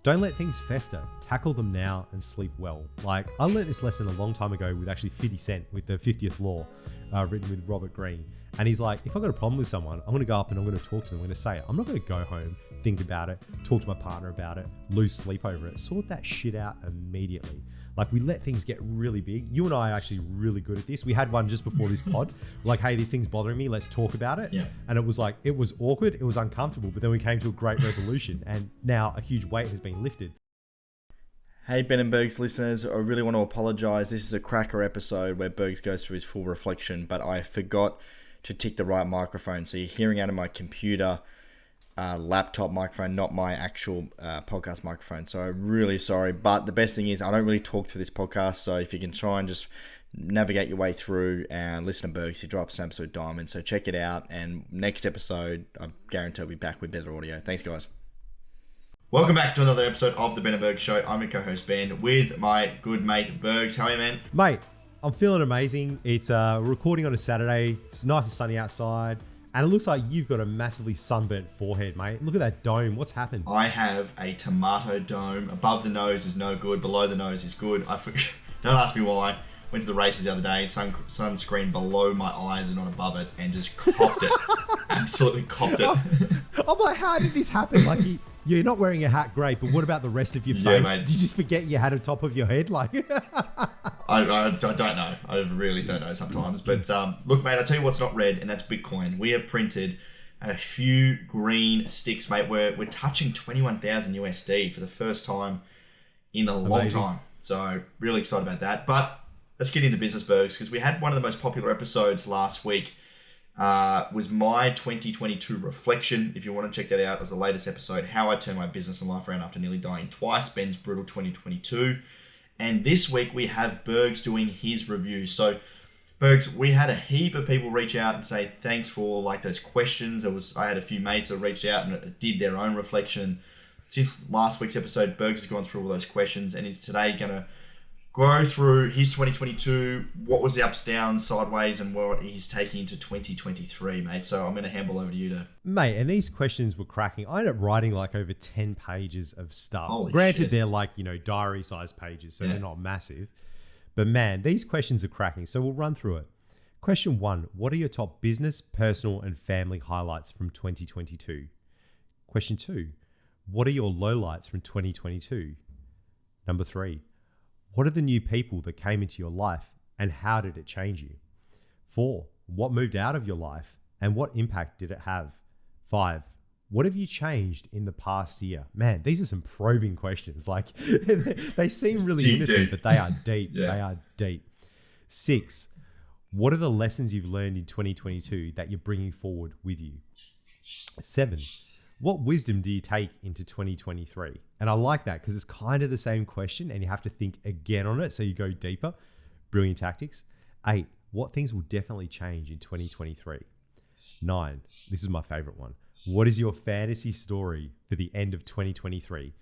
Don't let things fester. Tackle them now and sleep well. Like, I learned this lesson a long time ago with actually 50 Cent, with the 50th Law, written with Robert Greene. And he's like, if I've got a problem with someone, I'm going to go up and I'm going to talk to them. I'm going to say it. I'm not going to go home, think about it, talk to my partner about it, lose sleep over it. Sort that shit out immediately. Like, we let things get really big. You and I are actually really good at this. We had one just before this pod. Like, hey, this thing's bothering me. Let's talk about it. Yeah. And it was like, it was awkward. It was uncomfortable. But then we came to a great resolution. And now a huge weight has been lifted. Hey, Ben and Bergs listeners, I really want to apologise. This is a cracker episode where Bergs goes through his full reflection, but I forgot to tick the right microphone. So you're hearing out of my computer laptop microphone, not my actual podcast microphone. So I'm really sorry. But the best thing is I don't really talk through this podcast. So if you can try and just navigate your way through and listen to Bergs, he drops an absolute diamond. So check it out. And next episode, I guarantee I'll be back with better audio. Thanks, guys. Welcome back to another episode of the Ben and Bergs Show. I'm your co-host Ben with my good mate Bergs. How are you, man? Mate, I'm feeling amazing. It's recording on a Saturday. It's nice and sunny outside. And it looks like you've got a massively sunburnt forehead, mate. Look at that dome. What's happened? I have a tomato dome. Above the nose is no good. Below the nose is good. Don't ask me why. Went to the races the other day. Sunscreen below my eyes and not above it. And just copped it. Absolutely copped it. I'm like, how did this happen? Like, you're not wearing a hat, great, but what about the rest of your face? Mate. Did you just forget you had a top of your head? Like, I don't know. I really don't know sometimes. But look, mate, I'll tell you what's not red, and that's Bitcoin. We have printed a few green sticks, mate. We're touching 21,000 USD for the first time in a long time. So really excited about that. But let's get into business, Bergs, because we had one of the most popular episodes last week. Was my 2022 reflection. If you want to check that out, it was the latest episode, how I turned my business and life around after nearly dying twice, Ben's brutal 2022. And this week we have Bergs doing his review. So Bergs, we had a heap of people reach out and say thanks for like those questions. I had a few mates that reached out and did their own reflection. Since last week's episode, Bergs has gone through all those questions and is today going to go through his 2022, what was the ups, downs, sideways, and what he's taking into 2023, mate. So I'm going to handle over to you to... Mate, and these questions were cracking. I ended up writing like over 10 pages of stuff. Holy Granted, shit. they're like, diary-sized pages, so they're not massive. But man, these questions are cracking. So we'll run through it. Question 1, what are your top business, personal, and family highlights from 2022? Question 2, what are your lowlights from 2022? Number 3, what are the new people that came into your life and how did it change you? 4, what moved out of your life and what impact did it have? 5, what have you changed in the past year? Man, these are some probing questions. Like, they seem really Deep, innocent, dude. but they are deep. Yeah. They are deep. 6, what are the lessons you've learned in 2022 that you're bringing forward with you? 7, what wisdom do you take into 2023? And I like that because it's kind of the same question and you have to think again on it. So you go deeper. Brilliant tactics. 8, what things will definitely change in 2023? 9, this is my favorite one. What is your fantasy story for the end of 2023?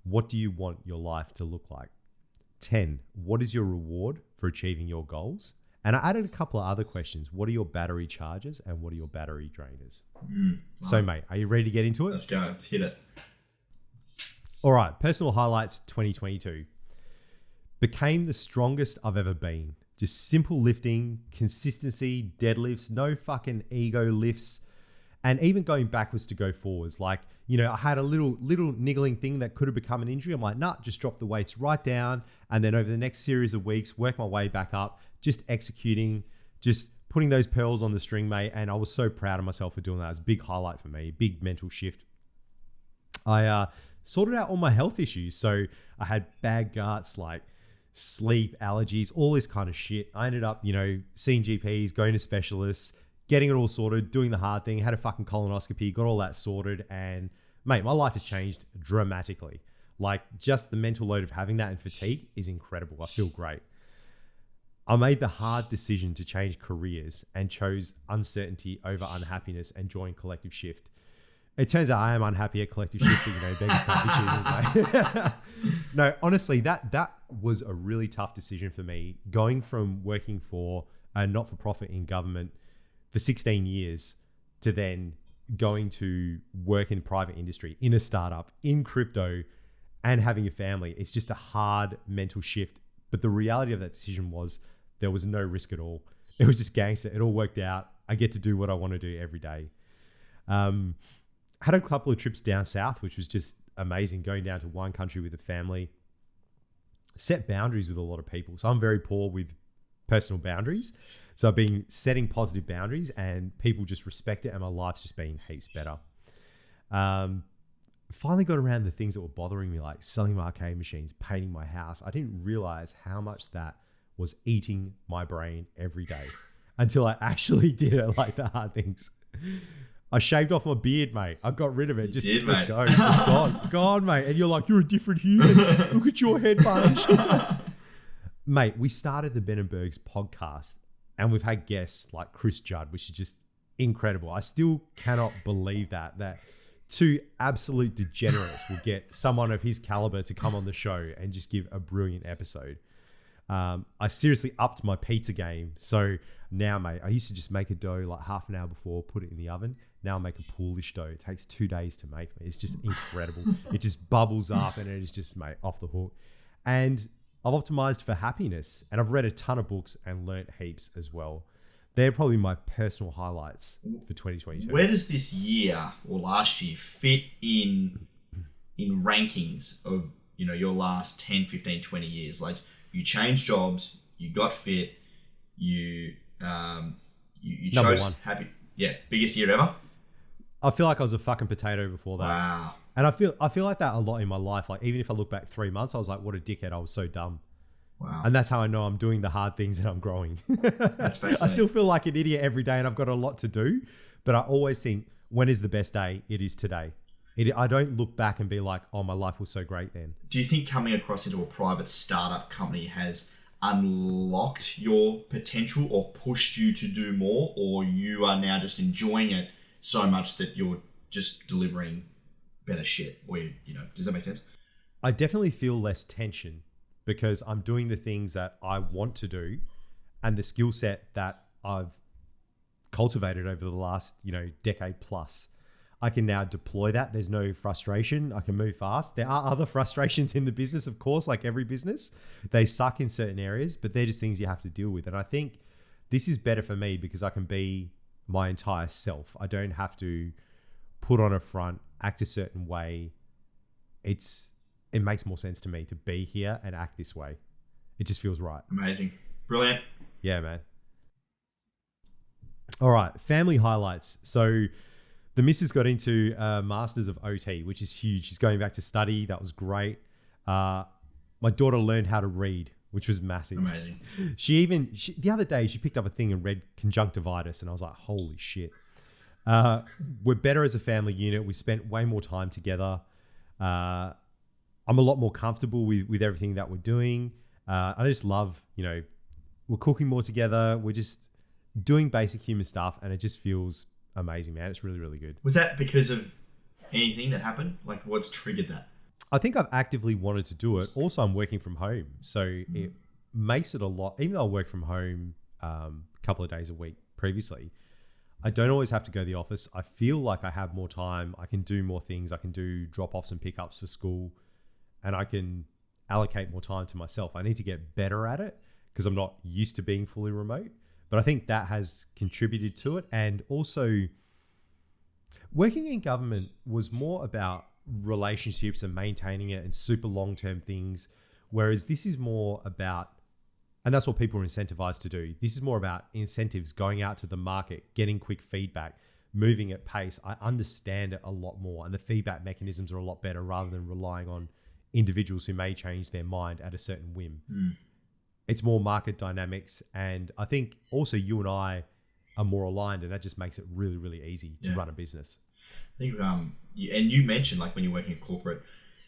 What do you want your life to look like? 10, what is your reward for achieving your goals? And I added a couple of other questions. What are your battery chargers and what are your battery drainers? So, mate, are you ready to get into it? Let's go. Let's hit it. All right. Personal highlights 2022. Became the strongest I've ever been. Just simple lifting, consistency, deadlifts, no fucking ego lifts. And even going backwards to go forwards. Like, I had a little niggling thing that could have become an injury. I'm like, nah, just drop the weights right down. And then over the next series of weeks, work my way back up. Just executing, just putting those pearls on the string, mate. And I was so proud of myself for doing that. It was a big highlight for me, big mental shift. I sorted out all my health issues. So I had bad guts, like sleep, allergies, all this kind of shit. I ended up, seeing GPs, going to specialists, getting it all sorted, doing the hard thing, had a fucking colonoscopy, got all that sorted. And mate, my life has changed dramatically. Like just the mental load of having that and fatigue is incredible. I feel great. I made the hard decision to change careers and chose uncertainty over unhappiness and joined Collective Shift. It turns out I am unhappy at Collective Shift, but beggars can't be choosers, mate. No, honestly, that was a really tough decision for me. Going from working for a not-for-profit in government for 16 years to then going to work in private industry, in a startup, in crypto, and having a family. It's just a hard mental shift. But the reality of that decision was there was no risk at all. It was just gangster. It all worked out. I get to do what I want to do every day. Had a couple of trips down south, which was just amazing, going down to one country with a family. Set boundaries with a lot of people. So I'm very poor with personal boundaries. So I've been setting positive boundaries and people just respect it, and my life's just been heaps better. Finally got around the things that were bothering me, like selling my arcade machines, painting my house. I didn't realize how much that was eating my brain every day until I actually did it, like the hard things. I shaved off my beard, mate. I got rid of it. Just let's go. It's gone, mate. And you're like, you're a different human. Look at your head bunch. Mate, we started the Ben and Bergs podcast and we've had guests like Chris Judd, which is just incredible. I still cannot believe that two absolute degenerates will get someone of his caliber to come on the show and just give a brilliant episode. I seriously upped my pizza game. So now, mate, I used to just make a dough like half an hour before, put it in the oven. Now I make a poolish dough. It takes 2 days to make. It's just incredible. It just bubbles up and it is just, mate, off the hook. And I've optimized for happiness, and I've read a ton of books and learnt heaps as well. They're probably my personal highlights for 2022. Where does this year or last year fit in rankings of, you know, your last 10, 15, 20 years? Like, you changed jobs, you got fit, you chose one. happy. Yeah, biggest year ever. I feel like I was a fucking potato before that. Wow. And I feel like that a lot in my life. Like, even if I look back 3 months, I was like, what a dickhead. I was so dumb. Wow. And that's how I know I'm doing the hard things and I'm growing. That's fascinating. I still feel like an idiot every day and I've got a lot to do. But I always think, when is the best day? It is today. I don't look back and be like, oh, my life was so great then. Do you think coming across into a private startup company has unlocked your potential or pushed you to do more, or you are now just enjoying it so much that you're just delivering better shit? Or, you know, does that make sense? I definitely feel less tension because I'm doing the things that I want to do, and the skill set that I've cultivated over the last, decade plus. I can now deploy that. There's no frustration. I can move fast. There are other frustrations in the business, of course, like every business. They suck in certain areas, but they're just things you have to deal with. And I think this is better for me because I can be my entire self. I don't have to put on a front, act a certain way. It makes more sense to me to be here and act this way. It just feels right. Amazing. Brilliant. Yeah, man. All right, family highlights. So the missus got into Masters of OT, which is huge. She's going back to study. That was great. My daughter learned how to read, which was massive. Amazing. The other day, she picked up a thing and read conjunctivitis, and I was like, holy shit. We're better as a family unit. We spent way more time together. I'm a lot more comfortable with everything that we're doing. I just love, we're cooking more together. We're just doing basic human stuff, and it just feels amazing, man. It's really, really good. Was that because of anything that happened? Like, what's triggered that? I think I've actively wanted to do it. Also, I'm working from home, so it makes it a lot. Even though I work from home a couple of days a week previously, I don't always have to go to the office. I feel like I have more time. I can do more things. I can do drop-offs and pickups for school, and I can allocate more time to myself. I need to get better at it because I'm not used to being fully remote. But I think that has contributed to it. And also, working in government was more about relationships and maintaining it and super long-term things. Whereas this is more about, and that's what people are incentivized to do. This is more about incentives, going out to the market, getting quick feedback, moving at pace. I understand it a lot more, and the feedback mechanisms are a lot better rather than relying on individuals who may change their mind at a certain whim. It's more market dynamics. And I think also you and I are more aligned, and that just makes it really, really easy to run a business. I think, and you mentioned, like, when you're working at corporate,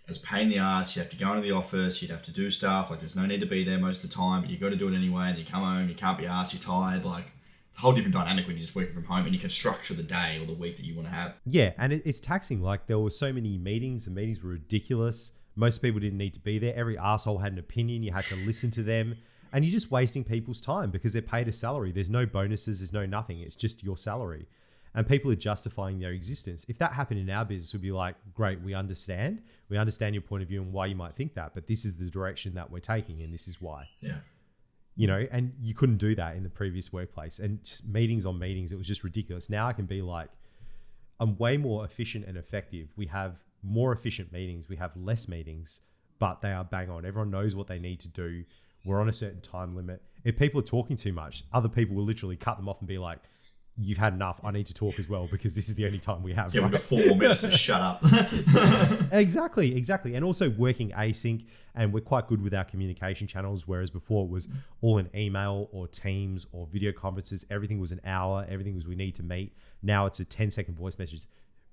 it's a pain in the ass. You have to go into the office, you'd have to do stuff. Like, there's no need to be there most of the time, but you got to do it anyway. And you come home, you can't be arsed, you're tired. Like, it's a whole different dynamic when you're just working from home and you can structure the day or the week that you want to have. Yeah, and it's taxing. Like, there were so many meetings. The meetings were ridiculous. Most people didn't need to be there. Every asshole had an opinion. You had to listen to them. And you're just wasting people's time because they're paid a salary. There's no bonuses. There's no nothing. It's just your salary. and people are justifying their existence. If that happened in our business, we'd be like, great, we understand your point of view and why you might think that, but this is the direction that we're taking and this is why. Yeah. You know, and you couldn't do that in the previous workplace, and just meetings on meetings, it was just ridiculous. Now I can be like, I'm way more efficient and effective. We have more efficient meetings. We have less meetings, but they are bang on. Everyone knows what they need to do. We're on a certain time limit. If people are talking too much, other people will literally cut them off and be like, you've had enough. I need to talk as well because this is the only time we have. Yeah, we've got 4 more minutes to shut up. Exactly. And also working async, and we're quite good with our communication channels, whereas before it was all in email or Teams or video conferences. Everything was an hour. Everything was we need to meet. Now it's a 10-second voice message.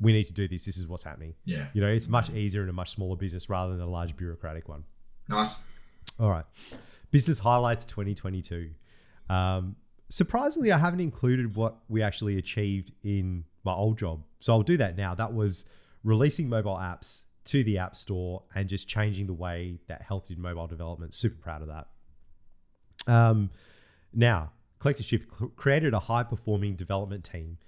We need to do this. This is what's happening. Yeah. You know, it's much easier in a much smaller business rather than a large bureaucratic one. Nice. All right. Business highlights 2022. Surprisingly, I haven't included what we actually achieved in my old job. So I'll do that now. That was releasing mobile apps to the App Store and just changing the way that Health did mobile development. Super proud of that. Now, Collective Shift created a high-performing development team.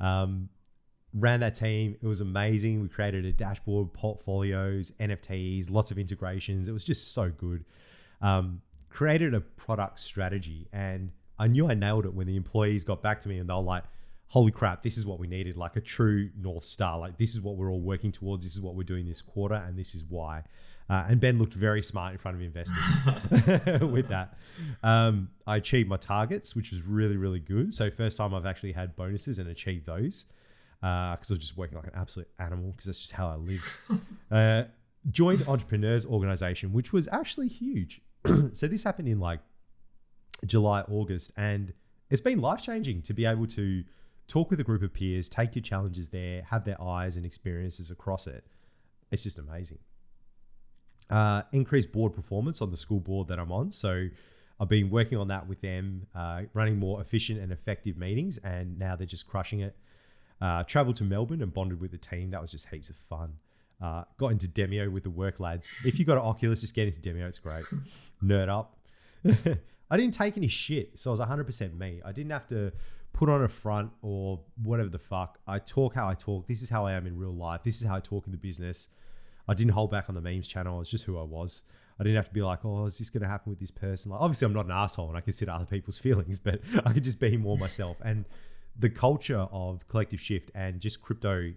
Ran that team. It was amazing. We created a dashboard, portfolios, NFTs, lots of integrations. It was just so good. Created a product strategy, and I knew I nailed it when the employees got back to me and they were like, holy crap, this is what we needed, like a true North Star. Like, this is what we're all working towards. This is what we're doing this quarter, and this is why. And Ben looked very smart in front of investors with that. I achieved my targets, which was really, really good. So first time I've actually had bonuses and achieved those because I was just working like an absolute animal because that's just how I live. Joined Entrepreneurs Organization, which was actually huge. So this happened in like July, August, and it's been life-changing to be able to talk with a group of peers, take your challenges there, have their eyes and experiences across it. It's just amazing. Increased board performance on the school board that I'm on. So I've been working on that with them, running more efficient and effective meetings, and now they're just crushing it. Traveled to Melbourne and bonded with the team. That was just heaps of fun. Got into Demio with the work lads. If you got an Oculus, just get into Demio. It's great. Nerd up. I didn't take any shit, so I was 100% me. I didn't have to put on a front or whatever the fuck. I talk how I talk. This is how I am in real life. This is how I talk in the business. I didn't hold back on the memes channel. It's just who I was. I didn't have to be like, oh, is this going to happen with this person? Like, obviously, I'm not an asshole and I consider other people's feelings, but I could just be more myself. And the culture of Collective Shift and just crypto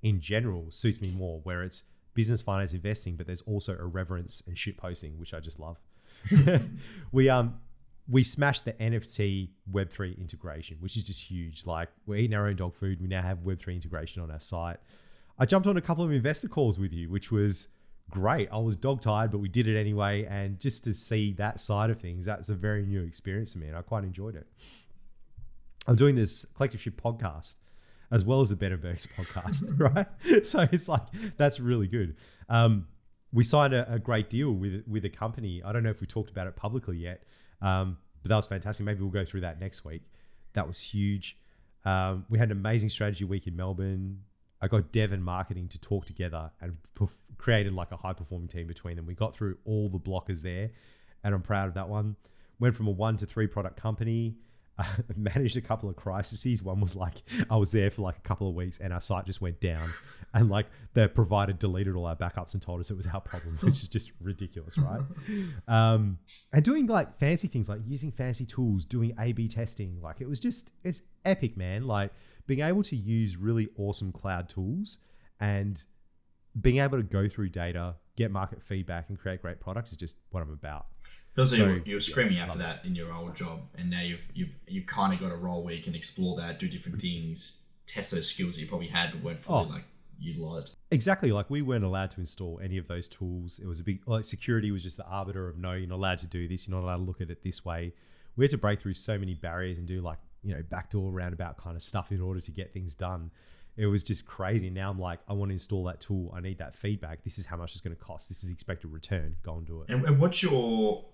in general suits me more, where it's business, finance, investing, but there's also irreverence and shit posting, which I just love. We smashed the NFT Web3 integration, which is just huge. Like, we're eating our own dog food. We now have Web3 integration on our site. I jumped on a couple of investor calls with you, which was great. I was dog tired, but we did it anyway. And just to see that side of things, that's a very new experience for me, and I quite enjoyed it. I'm doing this Collective Shift podcast as well as the Ben and Bergs podcast, right? So it's like, that's really good. We signed a great deal with a company. I don't know if we talked about it publicly yet, but that was fantastic. Maybe we'll go through that next week. That was huge. We had an amazing strategy week in Melbourne. I got dev and marketing to talk together and created like a high performing team between them. We got through all the blockers there, and I'm proud of that one. Went from a 1 to 3 product company. Managed a couple of crises. One was like, I was there for like a couple of weeks and our site just went down, and like the provider deleted all our backups and told us it was our problem, which is just ridiculous, right? And doing like fancy things like using fancy tools, doing A/B testing. Like, it's epic, man. Like, being able to use really awesome cloud tools and being able to go through data, get market feedback and create great products is just what I'm about. Feels like you were screaming out for that in your old job, and now you've kind of got a role where you can explore that, do different things, test those skills that you probably had but weren't fully utilized. Exactly. Like, we weren't allowed to install any of those tools. It was a big, like, security was just the arbiter of, no, you're not allowed to do this. You're not allowed to look at it this way. We had to break through so many barriers and do, like, you know, backdoor roundabout kind of stuff in order to get things done. It was just crazy. Now I'm like, I want to install that tool. I need that feedback. This is how much it's going to cost. This is the expected return. Go and do it. And what's your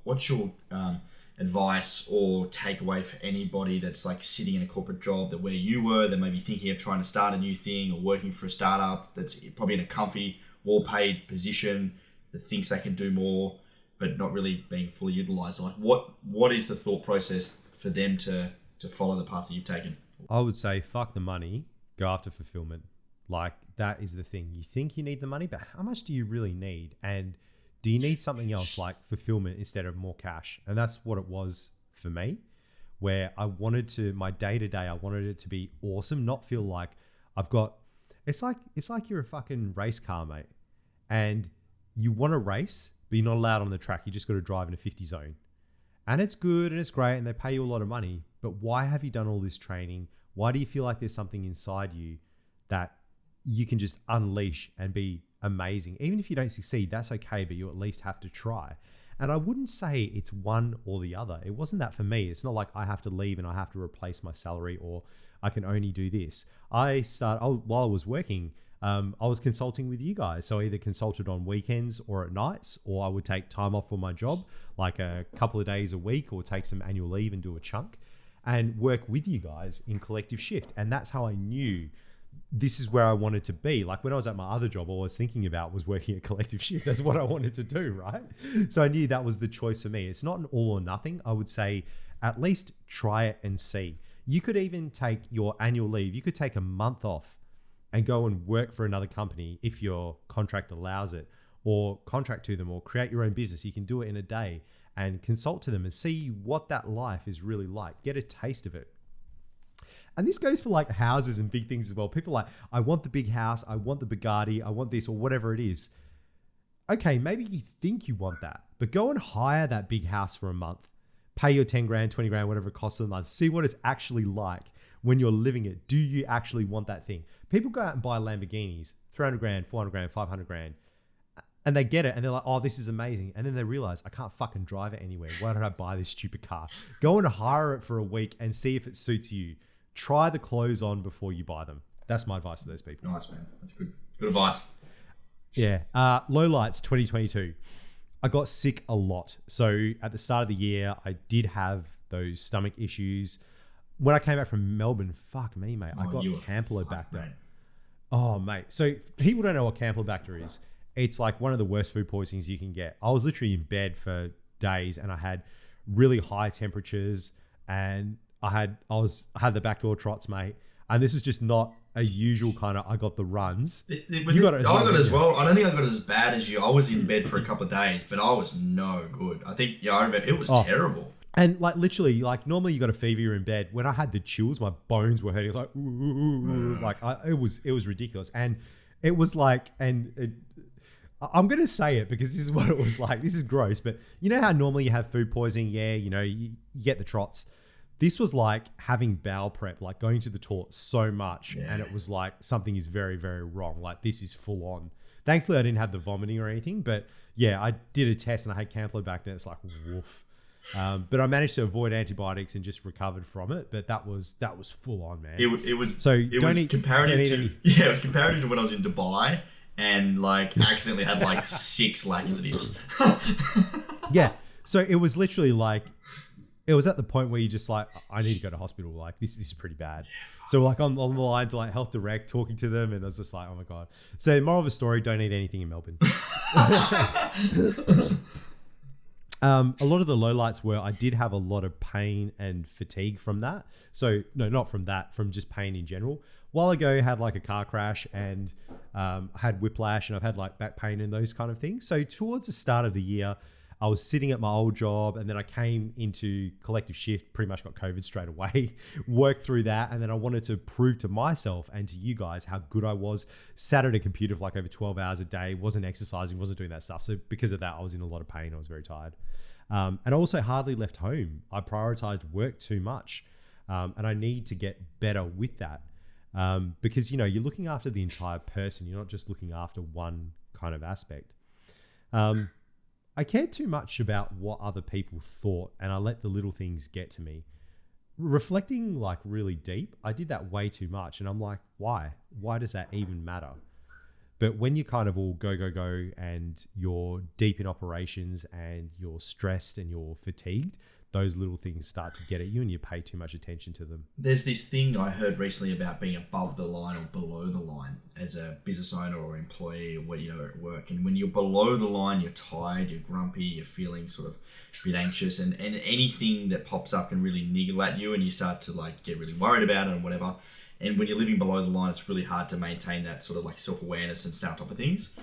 advice or takeaway for anybody that's like sitting in a corporate job that where you were, that may be thinking of trying to start a new thing or working for a startup that's probably in a comfy, well-paid position that thinks they can do more but not really being fully utilized? Like, what is the thought process for them to follow the path that you've taken? I would say fuck the money go after fulfillment. Like, that is the thing. You think you need the money, but how much do you really need? And do you need something else like fulfillment instead of more cash? And that's what it was for me, where I wanted to, my day to day, I wanted it to be awesome, not feel like I've got, it's like you're a fucking race car, mate. And you want to race, but you're not allowed on the track. You just got to drive in a 50 zone. And it's good and it's great and they pay you a lot of money. But why have you done all this training? Why do you feel like there's something inside you that you can just unleash and be amazing? Even if you don't succeed, that's okay, but you at least have to try. And I wouldn't say it's one or the other. It wasn't that for me. It's not like I have to leave and I have to replace my salary or I can only do this. While I was working, I was consulting with you guys. So I either consulted on weekends or at nights, or I would take time off for my job, like a couple of days a week, or take some annual leave and do a chunk and work with you guys in collective shift. And that's how I knew this is where I wanted to be. Like when I was at my other job, all I was thinking about was working a collective shift. That's what I wanted to do, right? So I knew that was the choice for me. It's not an all or nothing. I would say at least try it and see. You could even take your annual leave. You could take a month off and go and work for another company if your contract allows it, or contract to them, or create your own business. You can do it in a day and consult to them and see what that life is really like. Get a taste of it. And this goes for like houses and big things as well. People are like, I want the big house, I want the Bugatti, I want this, or whatever it is. Okay, maybe you think you want that, but go and hire that big house for a month. Pay your 10 grand, 20 grand, whatever it costs a month. See what it's actually like when you're living it. Do you actually want that thing? People go out and buy Lamborghinis, 300 grand, 400 grand, 500 grand. And they get it and they're like, oh, this is amazing. And then they realize, I can't fucking drive it anywhere. Why did I buy this stupid car? Go and hire it for a week and see if it suits you. Try the clothes on before you buy them. That's my advice to those people. Nice, man. That's good. Good advice. Yeah. Lowlights 2022. I got sick a lot. So at the start of the year, I did have those stomach issues. When I came back from Melbourne, fuck me, mate. I got Campylobacter. Oh, mate. So people don't know what Campylobacter is. It's like one of the worst food poisonings you can get. I was literally in bed for days and I had really high temperatures and I had the backdoor trots, mate. And this is just not a usual kind of, I got the runs. You got it as well. I got it as well. I don't think I got it as bad as you. I was in bed for a couple of days, but I was no good. I think, I remember it was terrible. And like literally, like normally you got a fever, you're in bed. When I had the chills, my bones were hurting. It was like, ooh, like it was ridiculous. And it was like, I'm going to say it because this is what it was like. This is gross, but you know how normally you have food poisoning? Yeah, you get the trots. This was like having bowel prep, like going to the toilet so much. Yeah. And it was like something is very, very wrong. Like this is full on. Thankfully, I didn't have the vomiting or anything, but yeah, I did a test and I had Campylobacter. It's like, woof. But I managed to avoid antibiotics and just recovered from it. But that was full on, man. It was comparative to when I was in Dubai and like accidentally had like 6 laxatives. Yeah. So it was literally like, it was at the point where you just like, I need to go to hospital. Like this is pretty bad. So like on the line to like Health Direct, talking to them, and I was just like, oh my God. So moral of the story, don't eat anything in Melbourne. A lot of the lowlights were I did have a lot of pain and fatigue from that. So no, not from that, from just pain in general. A while ago, I had like a car crash and I had whiplash and I've had like back pain and those kind of things. So towards the start of the year, I was sitting at my old job and then I came into collective shift, pretty much got COVID straight away, worked through that. And then I wanted to prove to myself and to you guys how good I was. Sat at a computer for like over 12 hours a day, wasn't exercising, wasn't doing that stuff. So because of that, I was in a lot of pain. I was very tired. And I also hardly left home. I prioritized work too much. And I need to get better with that. Because, you're looking after the entire person. You're not just looking after one kind of aspect. I cared too much about what other people thought and I let the little things get to me. Reflecting like really deep, I did that way too much and I'm like, why? Why does that even matter? But when you kind of all go and you're deep in operations and you're stressed and you're fatigued, those little things start to get at you and you pay too much attention to them. There's this thing I heard recently about being above the line or below the line as a business owner or employee or at work. And when you're below the line, you're tired, you're grumpy, you're feeling sort of a bit anxious and anything that pops up can really niggle at you and you start to like get really worried about it and whatever. And when you're living below the line, it's really hard to maintain that sort of like self-awareness and stay on top of things.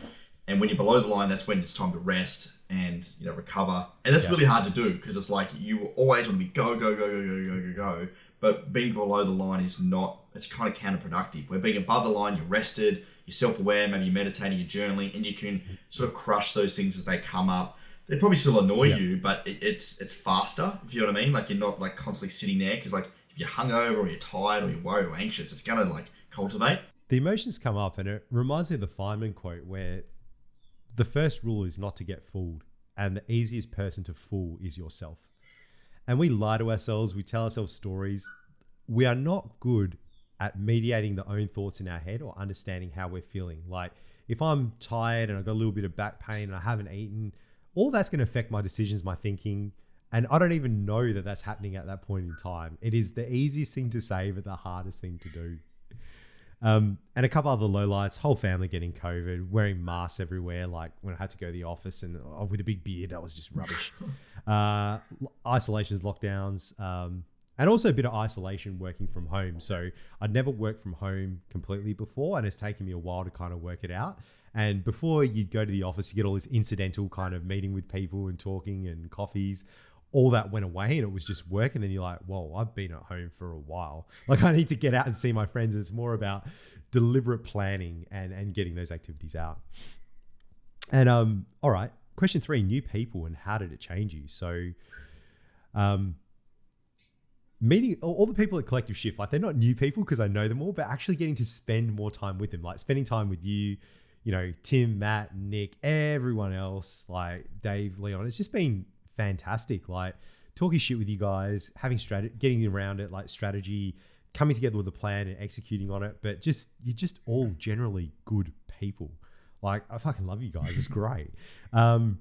And when you're below the line, that's when it's time to rest and, you know, recover. And that's really hard to do because it's like you always want to be go, go, go, go, go, go, go, go. But being below the line is not, it's kind of counterproductive. Where being above the line, you're rested, you're self-aware, maybe you're meditating, you're journaling, and you can sort of crush those things as they come up. They probably still annoy you, but it's faster, if you know what I mean. Like you're not like constantly sitting there because like if you're hungover or you're tired or you're worried or anxious, it's going to like cultivate. The emotions come up, and it reminds me of the Feynman quote where the first rule is not to get fooled, and the easiest person to fool is yourself. And we lie to ourselves, we tell ourselves stories. We are not good at mediating the own thoughts in our head or understanding how we're feeling. Like if I'm tired and I've got a little bit of back pain and I haven't eaten, all that's going to affect my decisions, my thinking. And I don't even know that that's happening at that point in time. It is the easiest thing to say, but the hardest thing to do. And a couple other lowlights, whole family getting COVID, wearing masks everywhere. Like when I had to go to the office and with a big beard, that was just rubbish. Isolations, lockdowns, and also a bit of isolation working from home. So I'd never worked from home completely before, and it's taken me a while to kind of work it out. And before you'd go to the office, you get all this incidental kind of meeting with people and talking and coffees. All that went away and it was just work. And then you're like, whoa, I've been at home for a while. Like I need to get out and see my friends. It's more about deliberate planning and getting those activities out. And all right, question 3, new people and how did it change you? So meeting all the people at Collective Shift, like they're not new people because I know them all, but actually getting to spend more time with them, like spending time with you, you know, Tim, Matt, Nick, everyone else, like Dave, Leon. It's just been fantastic. Like talking shit with you guys, having strategy, getting around it, like strategy, coming together with a plan and executing on it. But you're just all generally good people. Like I fucking love you guys. It's great. In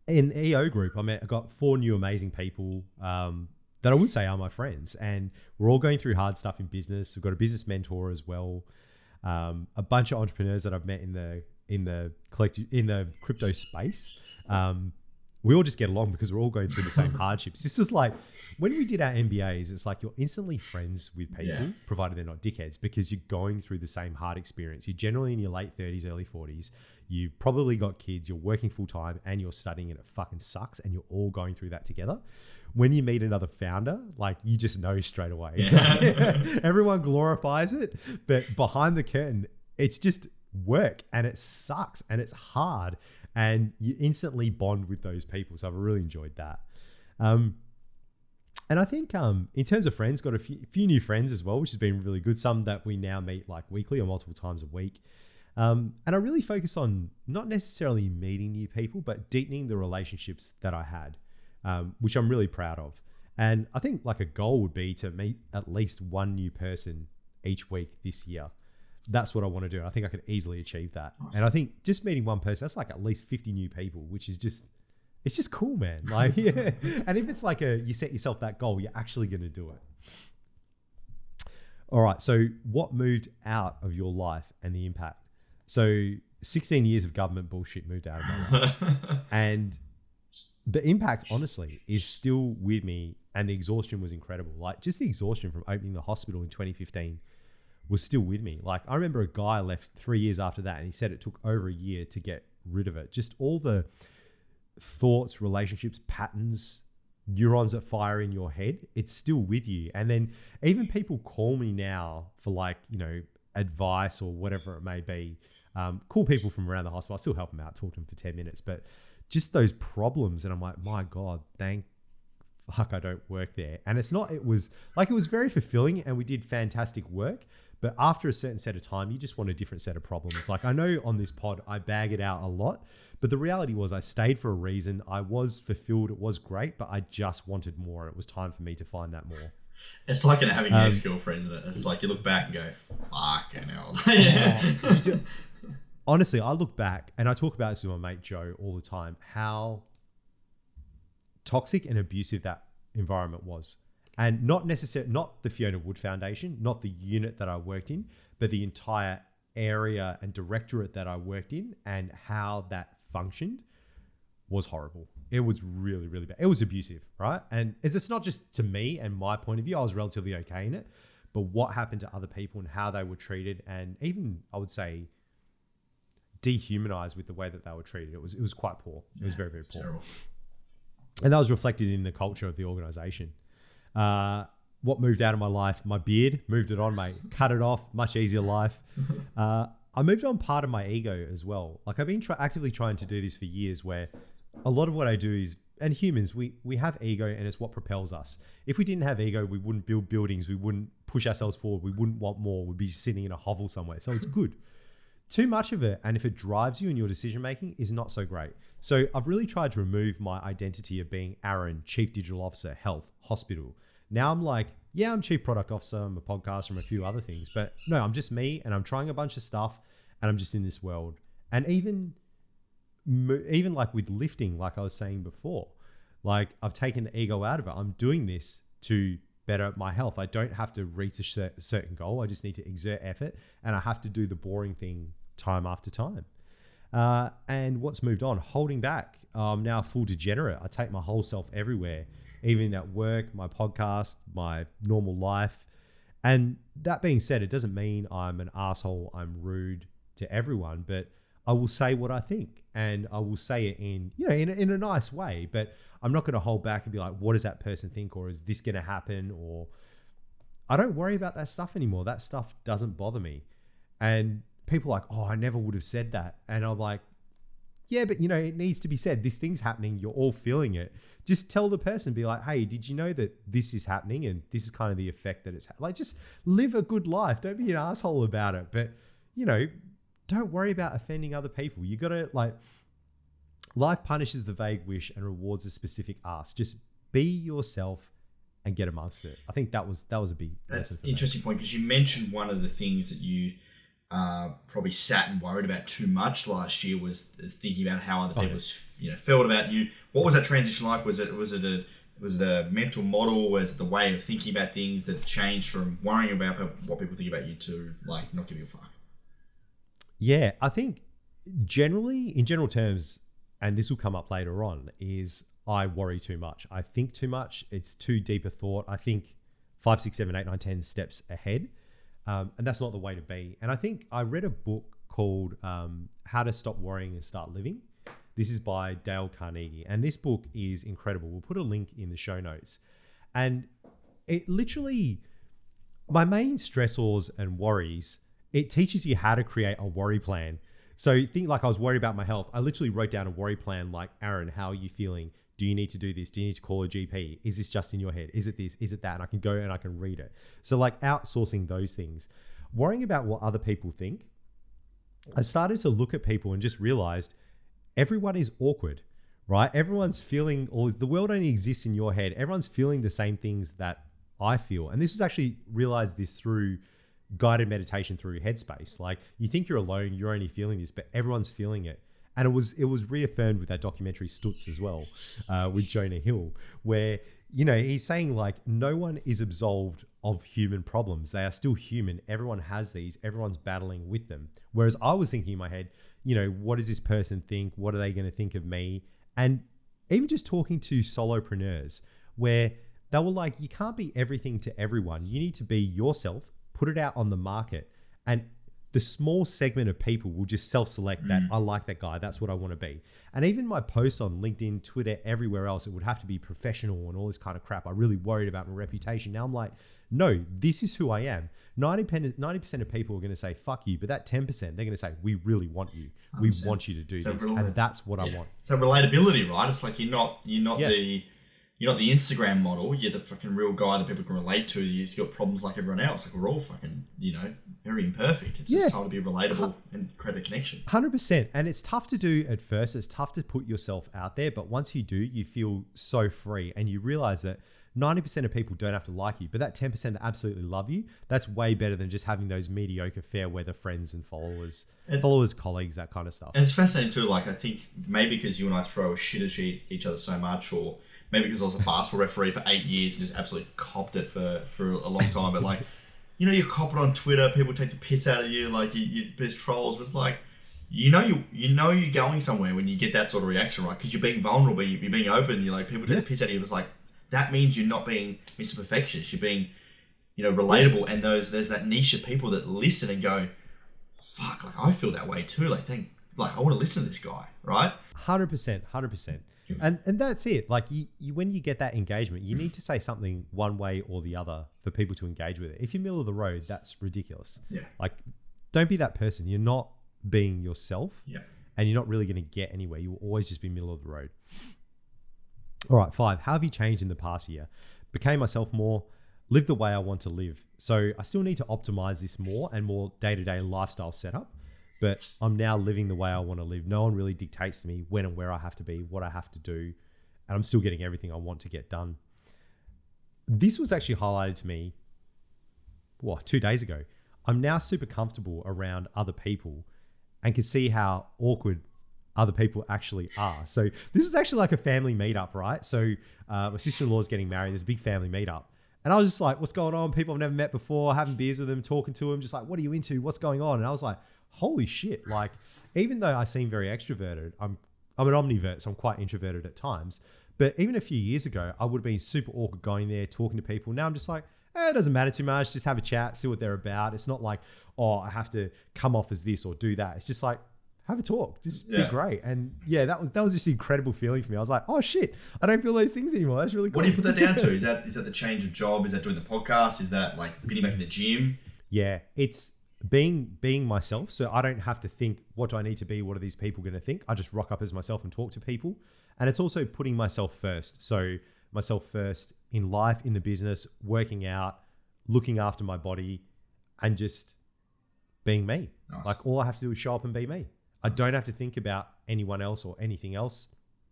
EO group, I got 4 new amazing people that I would say are my friends, and we're all going through hard stuff in business. We've got a business mentor as well. A bunch of entrepreneurs that I've met in the crypto space. We all just get along because we're all going through the same hardships. This is like when we did our MBAs, it's like you're instantly friends with people, provided they're not dickheads, because you're going through the same hard experience. You're generally in your late 30s, early 40s. You probably got kids, you're working full time and you're studying and it fucking sucks, and you're all going through that together. When you meet another founder, like you just know straight away. Yeah. Everyone glorifies it, but behind the curtain, it's just work and it sucks and it's hard. And you instantly bond with those people. So I've really enjoyed that. And I think in terms of friends, got a few new friends as well, which has been really good. Some that we now meet like weekly or multiple times a week. And I really focus on not necessarily meeting new people, but deepening the relationships that I had, which I'm really proud of. And I think like a goal would be to meet at least one new person each week this year. That's what I want to do. I think I could easily achieve that. Awesome. And I think just meeting one person, that's like at least 50 new people, which is it's just cool, man. Like, yeah. And if it's like you set yourself that goal, you're actually going to do it. All right. So what moved out of your life and the impact? So 16 years of government bullshit moved out of my life. And the impact, honestly, is still with me. And the exhaustion was incredible. Like just the exhaustion from opening the hospital in 2015 was still with me. Like I remember a guy left 3 years after that and he said it took over a year to get rid of it. Just all the thoughts, relationships, patterns, neurons that fire in your head, it's still with you. And then even people call me now for like, you know, advice or whatever it may be. Cool people from around the hospital. I still help them out, talk to them for 10 minutes, but just those problems. And I'm like, my God, thank fuck I don't work there. And it was very fulfilling and we did fantastic work. But after a certain set of time, you just want a different set of problems. Like I know on this pod, I bag it out a lot, but the reality was I stayed for a reason. I was fulfilled. It was great, but I just wanted more. It was time for me to find that more. It's like having an ex-girlfriend, isn't it? It's like you look back and go, fucking hell. Honestly, I look back and I talk about this with my mate Joe all the time, how toxic and abusive that environment was. And not the Fiona Wood Foundation, not the unit that I worked in, but the entire area and directorate that I worked in and how that functioned was horrible. It was really, really bad. It was abusive, right? And it's not just to me and my point of view. I was relatively okay in it. but what happened to other people and how they were treated, and even I would say dehumanized with the way that they were treated. It was quite poor. It was very, very poor. Terrible. And that was reflected in the culture of the organization. What moved out of my life? My beard. Moved it on, mate. Cut it off. Much easier life. I moved on part of my ego as well. Like I've been actively trying to do this for years, where a lot of what I do is, and humans, we have ego, and it's what propels us. If we didn't have ego, we wouldn't build buildings. We wouldn't push ourselves forward. We wouldn't want more. We'd be sitting in a hovel somewhere. So it's good. Too much of it, and if it drives you in your decision making, is not so great. So I've really tried to remove my identity of being Aaron, Chief Digital Officer, Health, Hospital. Now I'm like, yeah, I'm Chief Product Officer, I'm a podcaster, I'm a few other things, but no, I'm just me, and I'm trying a bunch of stuff, and I'm just in this world. And even like with lifting, like I was saying before, like I've taken the ego out of it. I'm doing this to better my health. I don't have to reach a certain goal. I just need to exert effort, and I have to do the boring thing time after time. And what's moved on? Holding back. I'm now a full degenerate. I take my whole self everywhere, even at work, my podcast, my normal life. And that being said, it doesn't mean I'm an asshole, I'm rude to everyone, but I will say what I think, and I will say it in a nice way, but I'm not going to hold back and be like, what does that person think? Or is this going to happen? Or I don't worry about that stuff anymore. That stuff doesn't bother me. And people are like, oh, I never would have said that. And I'm like, yeah, but it needs to be said. This thing's happening. You're all feeling it. Just tell the person, be like, hey, did you know that this is happening? And this is kind of the effect that it's like, just live a good life. Don't be an asshole about it. But, don't worry about offending other people. You got to life punishes the vague wish and rewards a specific ask. Just be yourself and get amongst it. I think that was a big. That's an interesting point, because you mentioned one of the things that you probably sat and worried about too much last year was thinking about how other people felt about you. What was that transition like? Was it a mental model? Was it the way of thinking about things that changed from worrying about what people think about you to like not giving a fuck? Yeah, I think in general terms, and this will come up later on, is I worry too much. I think too much. It's too deep a thought. I think 5, 6, 7, 8, 9, 10 steps ahead. And that's not the way to be. And I think I read a book called How to Stop Worrying and Start Living. This is by Dale Carnegie. And this book is incredible. We'll put a link in the show notes. And it literally, my main stressors and worries, it teaches you how to create a worry plan. So think like I was worried about my health. I literally wrote down a worry plan like, Aaron, how are you feeling? Do you need to do this? Do you need to call a GP? Is this just in your head? Is it this? Is it that? And I can go and I can read it. So like outsourcing those things. Worrying about what other people think, I started to look at people and just realized everyone is awkward, right? Everyone's feeling, or the world only exists in your head. Everyone's feeling the same things that I feel. And this was actually realized this through guided meditation through Headspace. Like you think you're alone, you're only feeling this, but everyone's feeling it. And it was reaffirmed with that documentary Stutz as well, with Jonah Hill, where, he's saying like, no one is absolved of human problems. They are still human. Everyone has these, everyone's battling with them. Whereas I was thinking in my head, what does this person think? What are they going to think of me? And even just talking to solopreneurs where they were like, you can't be everything to everyone. You need to be yourself, put it out on the market, and the small segment of people will just self-select that I like that guy. That's what I want to be. And even my posts on LinkedIn, Twitter, everywhere else, it would have to be professional and all this kind of crap. I really worried about my reputation. Now I'm like, no, this is who I am. 90% of people are going to say, fuck you. But that 10%, they're going to say, we really want you. We want you to do this. And that's what I want. It's a relatability, right? It's like you're not the Instagram model. You're the fucking real guy that people can relate to. You've got problems like everyone else. Like we're all fucking, very imperfect. It's just time to be relatable and create a connection. 100%. And it's tough to do at first. It's tough to put yourself out there. But once you do, you feel so free and you realize that 90% of people don't have to like you, but that 10% that absolutely love you, that's way better than just having those mediocre fair weather friends and followers, colleagues, that kind of stuff. And it's fascinating too. Like I think maybe because you and I throw shit at each other so much, or maybe because I was a basketball referee for 8 years and just absolutely copped it for a long time. But like, you cop it on Twitter, people take the piss out of you, like there's trolls. But it's like, you're going somewhere when you get that sort of reaction, right? Because you're being vulnerable, you're being open. You're like, people take the piss out of you. It's like, that means you're not being Mr. Perfectionist. You're being relatable, and there's that niche of people that listen and go, fuck, like I feel that way too. Like I want to listen to this guy, right? 100%. And that's it. Like you when you get that engagement, you need to say something one way or the other for people to engage with it. If you're middle of the road, that's ridiculous. Yeah. Like, don't be that person. You're not being yourself. Yeah. And you're not really going to get anywhere. You will always just be middle of the road. All right, 5. How have you changed in the past year? Became myself more, live the way I want to live. So I still need to optimize this more and more day-to-day lifestyle setup, but I'm now living the way I want to live. No one really dictates to me when and where I have to be, what I have to do, and I'm still getting everything I want to get done. This was actually highlighted to me, 2 days ago. I'm now super comfortable around other people and can see how awkward other people actually are. So this is actually like a family meetup, right? So my sister-in-law is getting married. There's a big family meetup. And I was just like, what's going on? People I've never met before, having beers with them, talking to them, just like, what are you into? What's going on? And I was like, holy shit. Like, even though I seem very extroverted, I'm an omnivert, so I'm quite introverted at times. But even a few years ago, I would have been super awkward going there, talking to people. Now I'm just like, it doesn't matter too much. Just have a chat, see what they're about. It's not like, I have to come off as this or do that. It's just like, have a talk, just be great. And that was just an incredible feeling for me. I was like, oh shit, I don't feel those things anymore. That's really cool. What do you put that down to? Is that the change of job? Is that doing the podcast? Is that like getting back in the gym? Yeah, it's being myself. So I don't have to think, what do I need to be? What are these people going to think? I just rock up as myself and talk to people. And it's also putting myself first. So myself first in life, in the business, working out, looking after my body, and just being me. Nice. Like, all I have to do is show up and be me. I don't have to think about anyone else or anything else.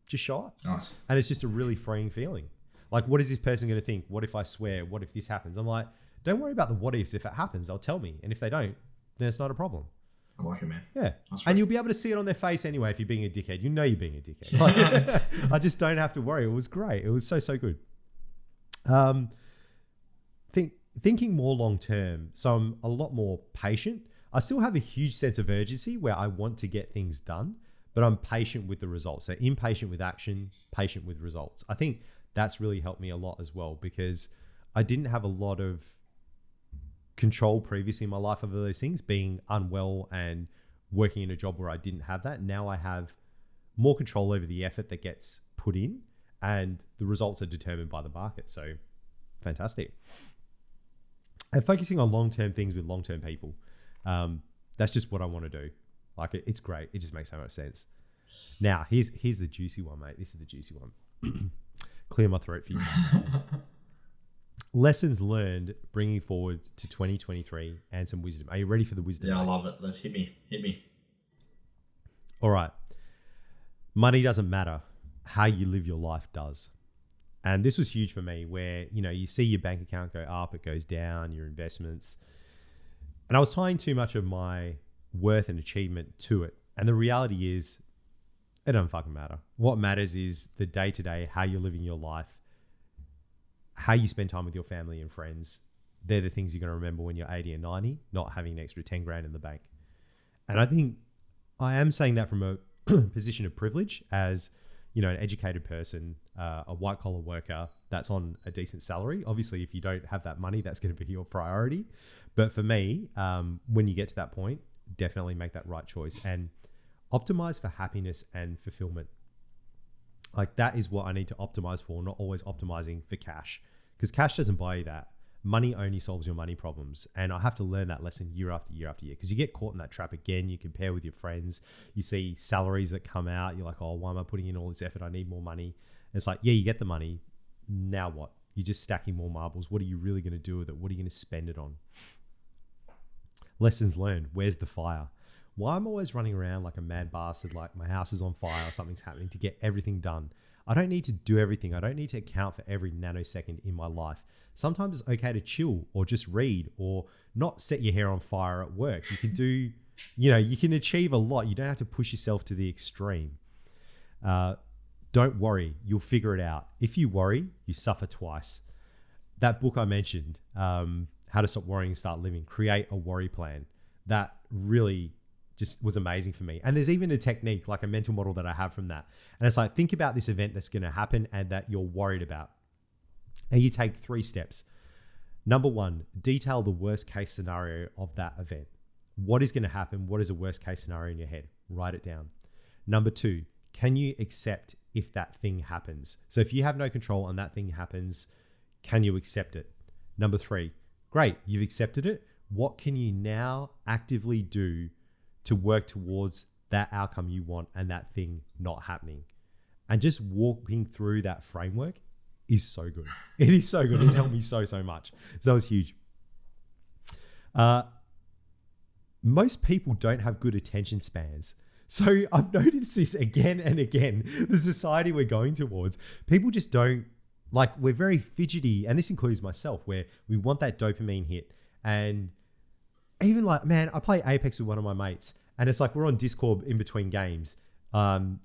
Just show up. Nice. And it's just a really freeing feeling. Like, what is this person going to think? What if I swear? What if this happens? I'm like, don't worry about the what ifs. If it happens, they'll tell me. And if they don't, then it's not a problem. I like it, man. Yeah. And you'll be able to see it on their face anyway if you're being a dickhead. You know you're being a dickhead. Like, I just don't have to worry. It was great. It was so good. Thinking more long term. So I'm a lot more patient. I still have a huge sense of urgency where I want to get things done, but I'm patient with the results. So impatient with action, patient with results. I think that's really helped me a lot as well, because I didn't have a lot of control previously in my life over those things, being unwell and working in a job where I didn't have that. Now I have more control over the effort that gets put in, and the results are determined by the market. So fantastic. And focusing on long-term things with long-term people. That's just what I want to do. Like, it's great. It just makes so much sense. Now, here's the juicy one, mate. This is the juicy one. Clear my throat for you. Lessons learned bringing forward to 2023 and some wisdom. Are you ready for the wisdom? Yeah, mate? I love it. Let's hit me. All right. Money doesn't matter. How you live your life does. And this was huge for me, where, you see your bank account go up, it goes down, your investments. And I was tying too much of my worth and achievement to it. And the reality is, it doesn't fucking matter. What matters is the day-to-day, how you're living your life, how you spend time with your family and friends. They're the things you're going to remember when you're 80 and 90, not having an extra 10 grand in the bank. And I think I am saying that from a position of privilege as, an educated person, a white collar worker that's on a decent salary. Obviously, if you don't have that money, that's going to be your priority. But for me, when you get to that point, definitely make that right choice and optimize for happiness and fulfillment. Like, that is what I need to optimize for, not always optimizing for cash, because cash doesn't buy you that. Money only solves your money problems. And I have to learn that lesson year after year after year, because you get caught in that trap again. You compare with your friends, you see salaries that come out. You're like, oh, why am I putting in all this effort? I need more money. And it's like, yeah, you get the money. Now what? You're just stacking more marbles. What are you really going to do with it? What are you going to spend it on? Lessons learned. Where's the fire? Why I'm always running around like a mad bastard, like my house is on fire or something's happening, to get everything done. I don't need to do everything. I don't need to account for every nanosecond in my life. Sometimes it's okay to chill or just read or not set your hair on fire at work. You can do, you can achieve a lot. You don't have to push yourself to the extreme. Don't worry. You'll figure it out. If you worry, you suffer twice. That book I mentioned, How to Stop Worrying and Start Living, create a worry plan. That really just was amazing for me. And there's even a technique, like a mental model that I have from that. And it's like, think about this event that's going to happen and that you're worried about. And you take 3 steps. Number one, detail the worst case scenario of that event. What is going to happen? What is a worst case scenario in your head? Write it down. Number two, can you accept if that thing happens? So if you have no control and that thing happens, can you accept it? Number three, great, you've accepted it. What can you now actively do to work towards that outcome you want and that thing not happening? And just walking through that framework is so good. It is so good. It's helped me so much. So that was huge. Most people don't have good attention spans. So I've noticed this again and again. The society we're going towards, people just don't, like, we're very fidgety, and this includes myself, where we want that dopamine hit. And even like, man, I play Apex with one of my mates, and it's like we're on Discord in between games. And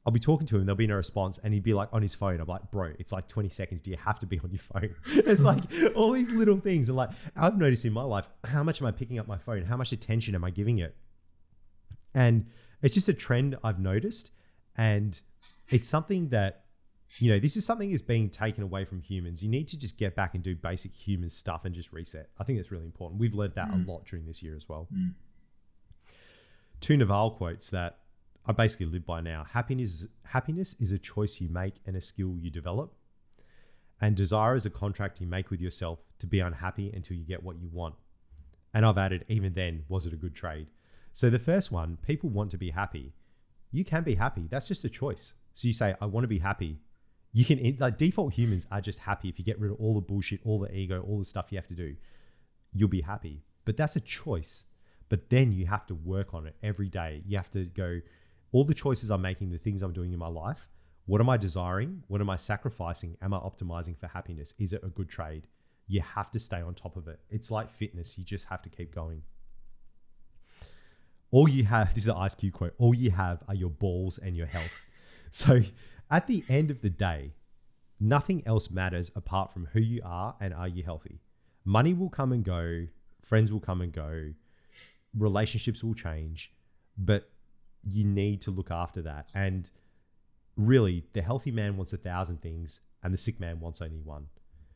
I'll be talking to him, there'll be no response, and he'd be like on his phone. I'm like, bro, it's like 20 seconds. Do you have to be on your phone? It's like all these little things. And like, I've noticed in my life, how much am I picking up my phone? How much attention am I giving it? And it's just a trend I've noticed. And it's something that, you know, this is something that's being taken away from humans. You need to just get back and do basic human stuff and just reset. I think that's really important. We've learned that a lot during this year as well. Two Naval quotes that I basically live by now. Happiness is a choice you make and a skill you develop. And desire is a contract you make with yourself to be unhappy until you get what you want. And I've added, even then, was it a good trade? So the first one, people want to be happy. You can be happy. That's just a choice. So you say, I want to be happy. You can, like, default humans are just happy. If you get rid of all the bullshit, all the ego, all the stuff you have to do, you'll be happy. But that's a choice. But then you have to work on it every day. You have to go, all the choices I'm making, the things I'm doing in my life, what am I desiring? What am I sacrificing? Am I optimizing for happiness? Is it a good trade? You have to stay on top of it. It's like fitness. You just have to keep going. All you have, this is an Ice Cube quote, all you have are your balls and your health. So at the end of the day, nothing else matters apart from who you are and are you healthy. Money will come and go. Friends will come and go. Relationships will change. But you need to look after that. And really, the healthy man wants 1,000 things and the sick man wants only one.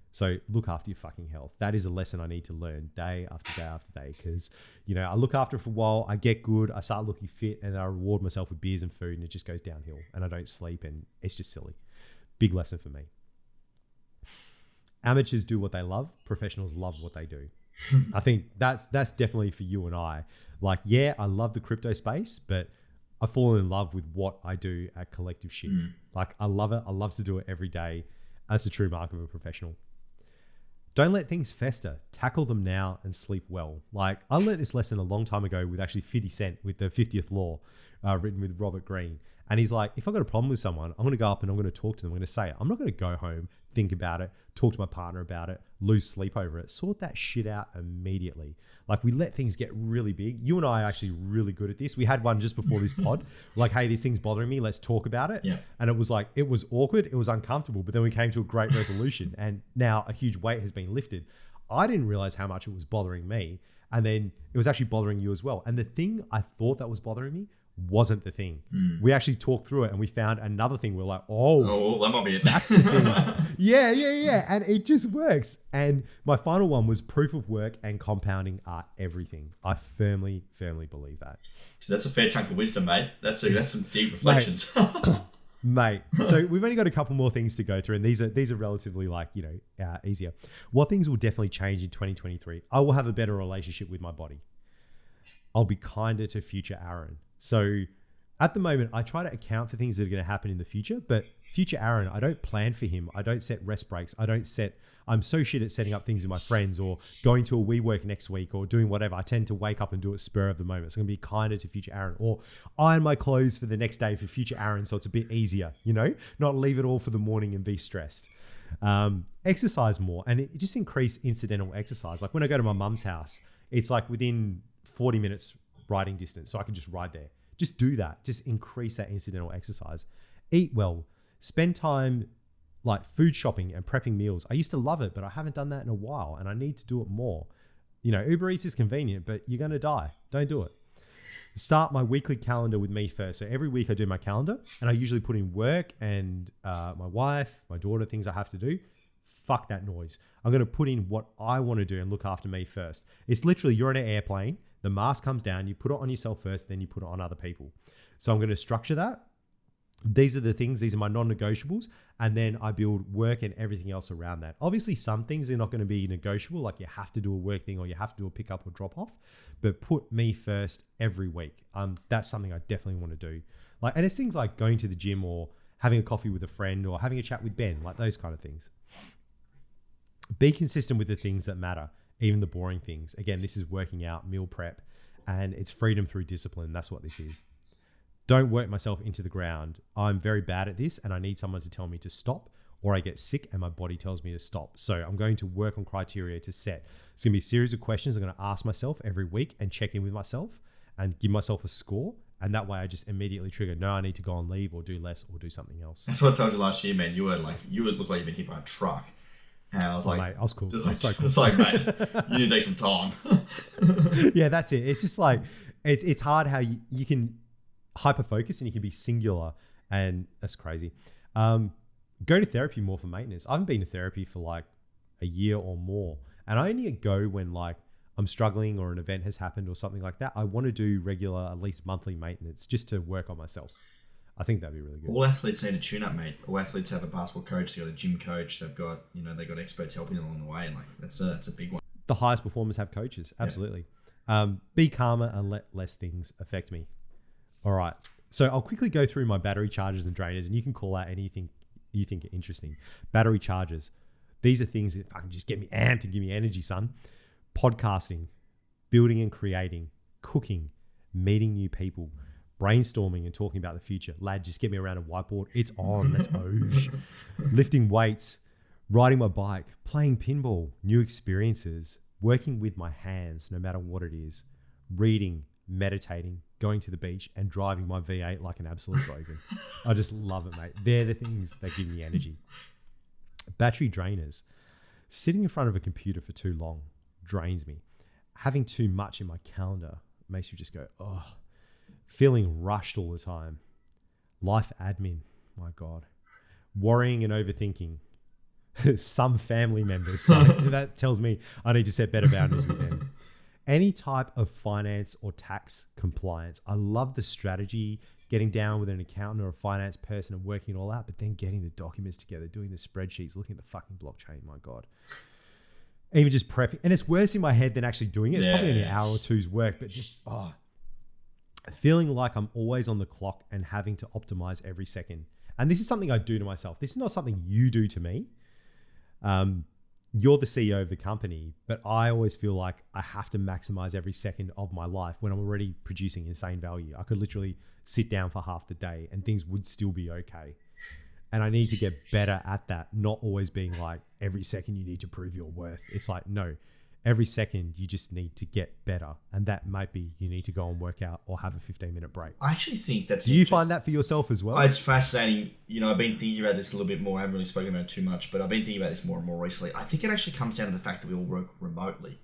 So look after your fucking health. That is a lesson I need to learn day after day after day. Because, you know, I look after it for a while, I get good, I start looking fit, and then I reward myself with beers and food, and it just goes downhill. And I don't sleep, and it's just silly. Big lesson for me. Amateurs do what they love. Professionals love what they do. I think that's definitely for you and I. Like, yeah, I love the crypto space, but I've fallen in love with what I do at Collective Shift. Like, I love it. I love to do it every day. That's the true mark of a professional. Don't let things fester. Tackle them now and sleep well. Like, I learned this lesson a long time ago with actually 50 Cent with the 50th Law, written with Robert Greene. And he's like, if I've got a problem with someone, I'm going to go up and I'm going to talk to them. I'm going to say it. I'm not going to go home, think about it, talk to my partner about it, lose sleep over it. Sort that shit out immediately. Like, we let things get really big. You and I are actually really good at this. We had one just before this pod. Like, hey, this thing's bothering me. Let's talk about it. Yeah. And it was like, it was awkward. It was uncomfortable. But then we came to a great resolution. And now a huge weight has been lifted. I didn't realize how much it was bothering me. And then it was actually bothering you as well. And the thing I thought that was bothering me wasn't the thing. We actually talked through it and we found another thing. We're like, oh, that might be it. That's the thing. Yeah. And it just works. And my final one was proof of work and compounding are everything. I firmly believe that. That's a fair chunk of wisdom, mate. That's some deep reflections. Mate. So we've only got a couple more things to go through, and these are relatively, like, you know, easier. What things will definitely change in 2023? I will have a better relationship with my body. I'll be kinder to future Aaron. So at the moment, I try to account for things that are going to happen in the future, but future Aaron, I don't plan for him. I don't set rest breaks. I'm so shit at setting up things with my friends or going to a WeWork next week or doing whatever. I tend to wake up and do it spur of the moment. So I'm going to be kinder to future Aaron, or iron my clothes for the next day for future Aaron. So it's a bit easier, you know, not leave it all for the morning and be stressed. Exercise more, and it just increase incidental exercise. Like when I go to my mum's house, it's like within 40 minutes riding distance. So I can just ride there. Just do that. Just increase that incidental exercise. Eat well. Spend time like food shopping and prepping meals. I used to love it, but I haven't done that in a while and I need to do it more. You know, Uber Eats is convenient, but you're going to die. Don't do it. Start my weekly calendar with me first. So every week I do my calendar and I usually put in work and my wife, my daughter, things I have to do. Fuck that noise. I'm going to put in what I want to do and look after me first. It's literally, you're in an airplane, the mask comes down, you put it on yourself first, then you put it on other people. So I'm going to structure that. These are the things, these are my non-negotiables. And then I build work and everything else around that. Obviously, some things are not going to be negotiable, like you have to do a work thing or you have to do a pick up or drop off, but put me first every week. That's something I definitely want to do. Like, and it's things like going to the gym or having a coffee with a friend or having a chat with Ben, like those kind of things. Be consistent with the things that matter, even the boring things. Again, this is working out, meal prep, and it's freedom through discipline. That's what this is. Don't work myself into the ground. I'm very bad at this and I need someone to tell me to stop, or I get sick and my body tells me to stop. So I'm going to work on criteria to set. It's going to be a series of questions I'm going to ask myself every week and check in with myself and give myself a score. And that way I just immediately trigger, no, I need to go on leave or do less or do something else. That's what I told you last year, man. You would look like you've been hit by a truck. And I was like, mate, I was cool. So cool. It's like, mate, you need to take some time. Yeah, that's it. It's just like, it's hard how you can hyper focus and you can be singular, and that's crazy. Go to therapy more for maintenance. I haven't been to therapy for like a year or more, and I only go when like I'm struggling or an event has happened or something like that. I want to do regular, at least monthly maintenance just to work on myself. I think that'd be really good. All athletes need a tune-up, mate. All athletes have a basketball coach. They've got a gym coach. They've got experts helping them along the way, and like that's a big one. The highest performers have coaches, absolutely. Yeah. Be calmer and let less things affect me. All right. So I'll quickly go through my battery chargers and drainers, and you can call out anything you think are interesting. Battery chargers. These are things that fucking just get me amped and give me energy, son. Podcasting, building and creating, cooking, meeting new people, brainstorming and talking about the future. Lad, just get me around a whiteboard. It's on. Let's go. Lifting weights, riding my bike, playing pinball, new experiences, working with my hands, no matter what it is, reading, meditating, going to the beach, and driving my V8 like an absolute broken. I just love it, mate. They're the things that give me energy. Battery drainers. Sitting in front of a computer for too long drains me. Having too much in my calendar makes me just go, oh. Feeling rushed all the time. Life admin, my God. Worrying and overthinking. Some family members. So that tells me I need to set better boundaries with them. Any type of finance or tax compliance. I love the strategy, getting down with an accountant or a finance person and working it all out, but then getting the documents together, doing the spreadsheets, looking at the fucking blockchain, my God. Even just prepping. And it's worse in my head than actually doing it. It's probably only an hour or two's work, but just, feeling like I'm always on the clock and having to optimize every second. And this is something I do to myself. This is not something you do to me. You're the CEO of the company, but I always feel like I have to maximize every second of my life when I'm already producing insane value. I could literally sit down for half the day and things would still be okay. And I need to get better at that, not always being like, every second you need to prove your worth. It's like, no, every second you just need to get better. And that might be you need to go and work out or have a 15-minute break. I actually think that's... Do you find that for yourself as well? It's fascinating. I've been thinking about this a little bit more. I haven't really spoken about it too much, but I've been thinking about this more and more recently. I think it actually comes down to the fact that we all work remotely.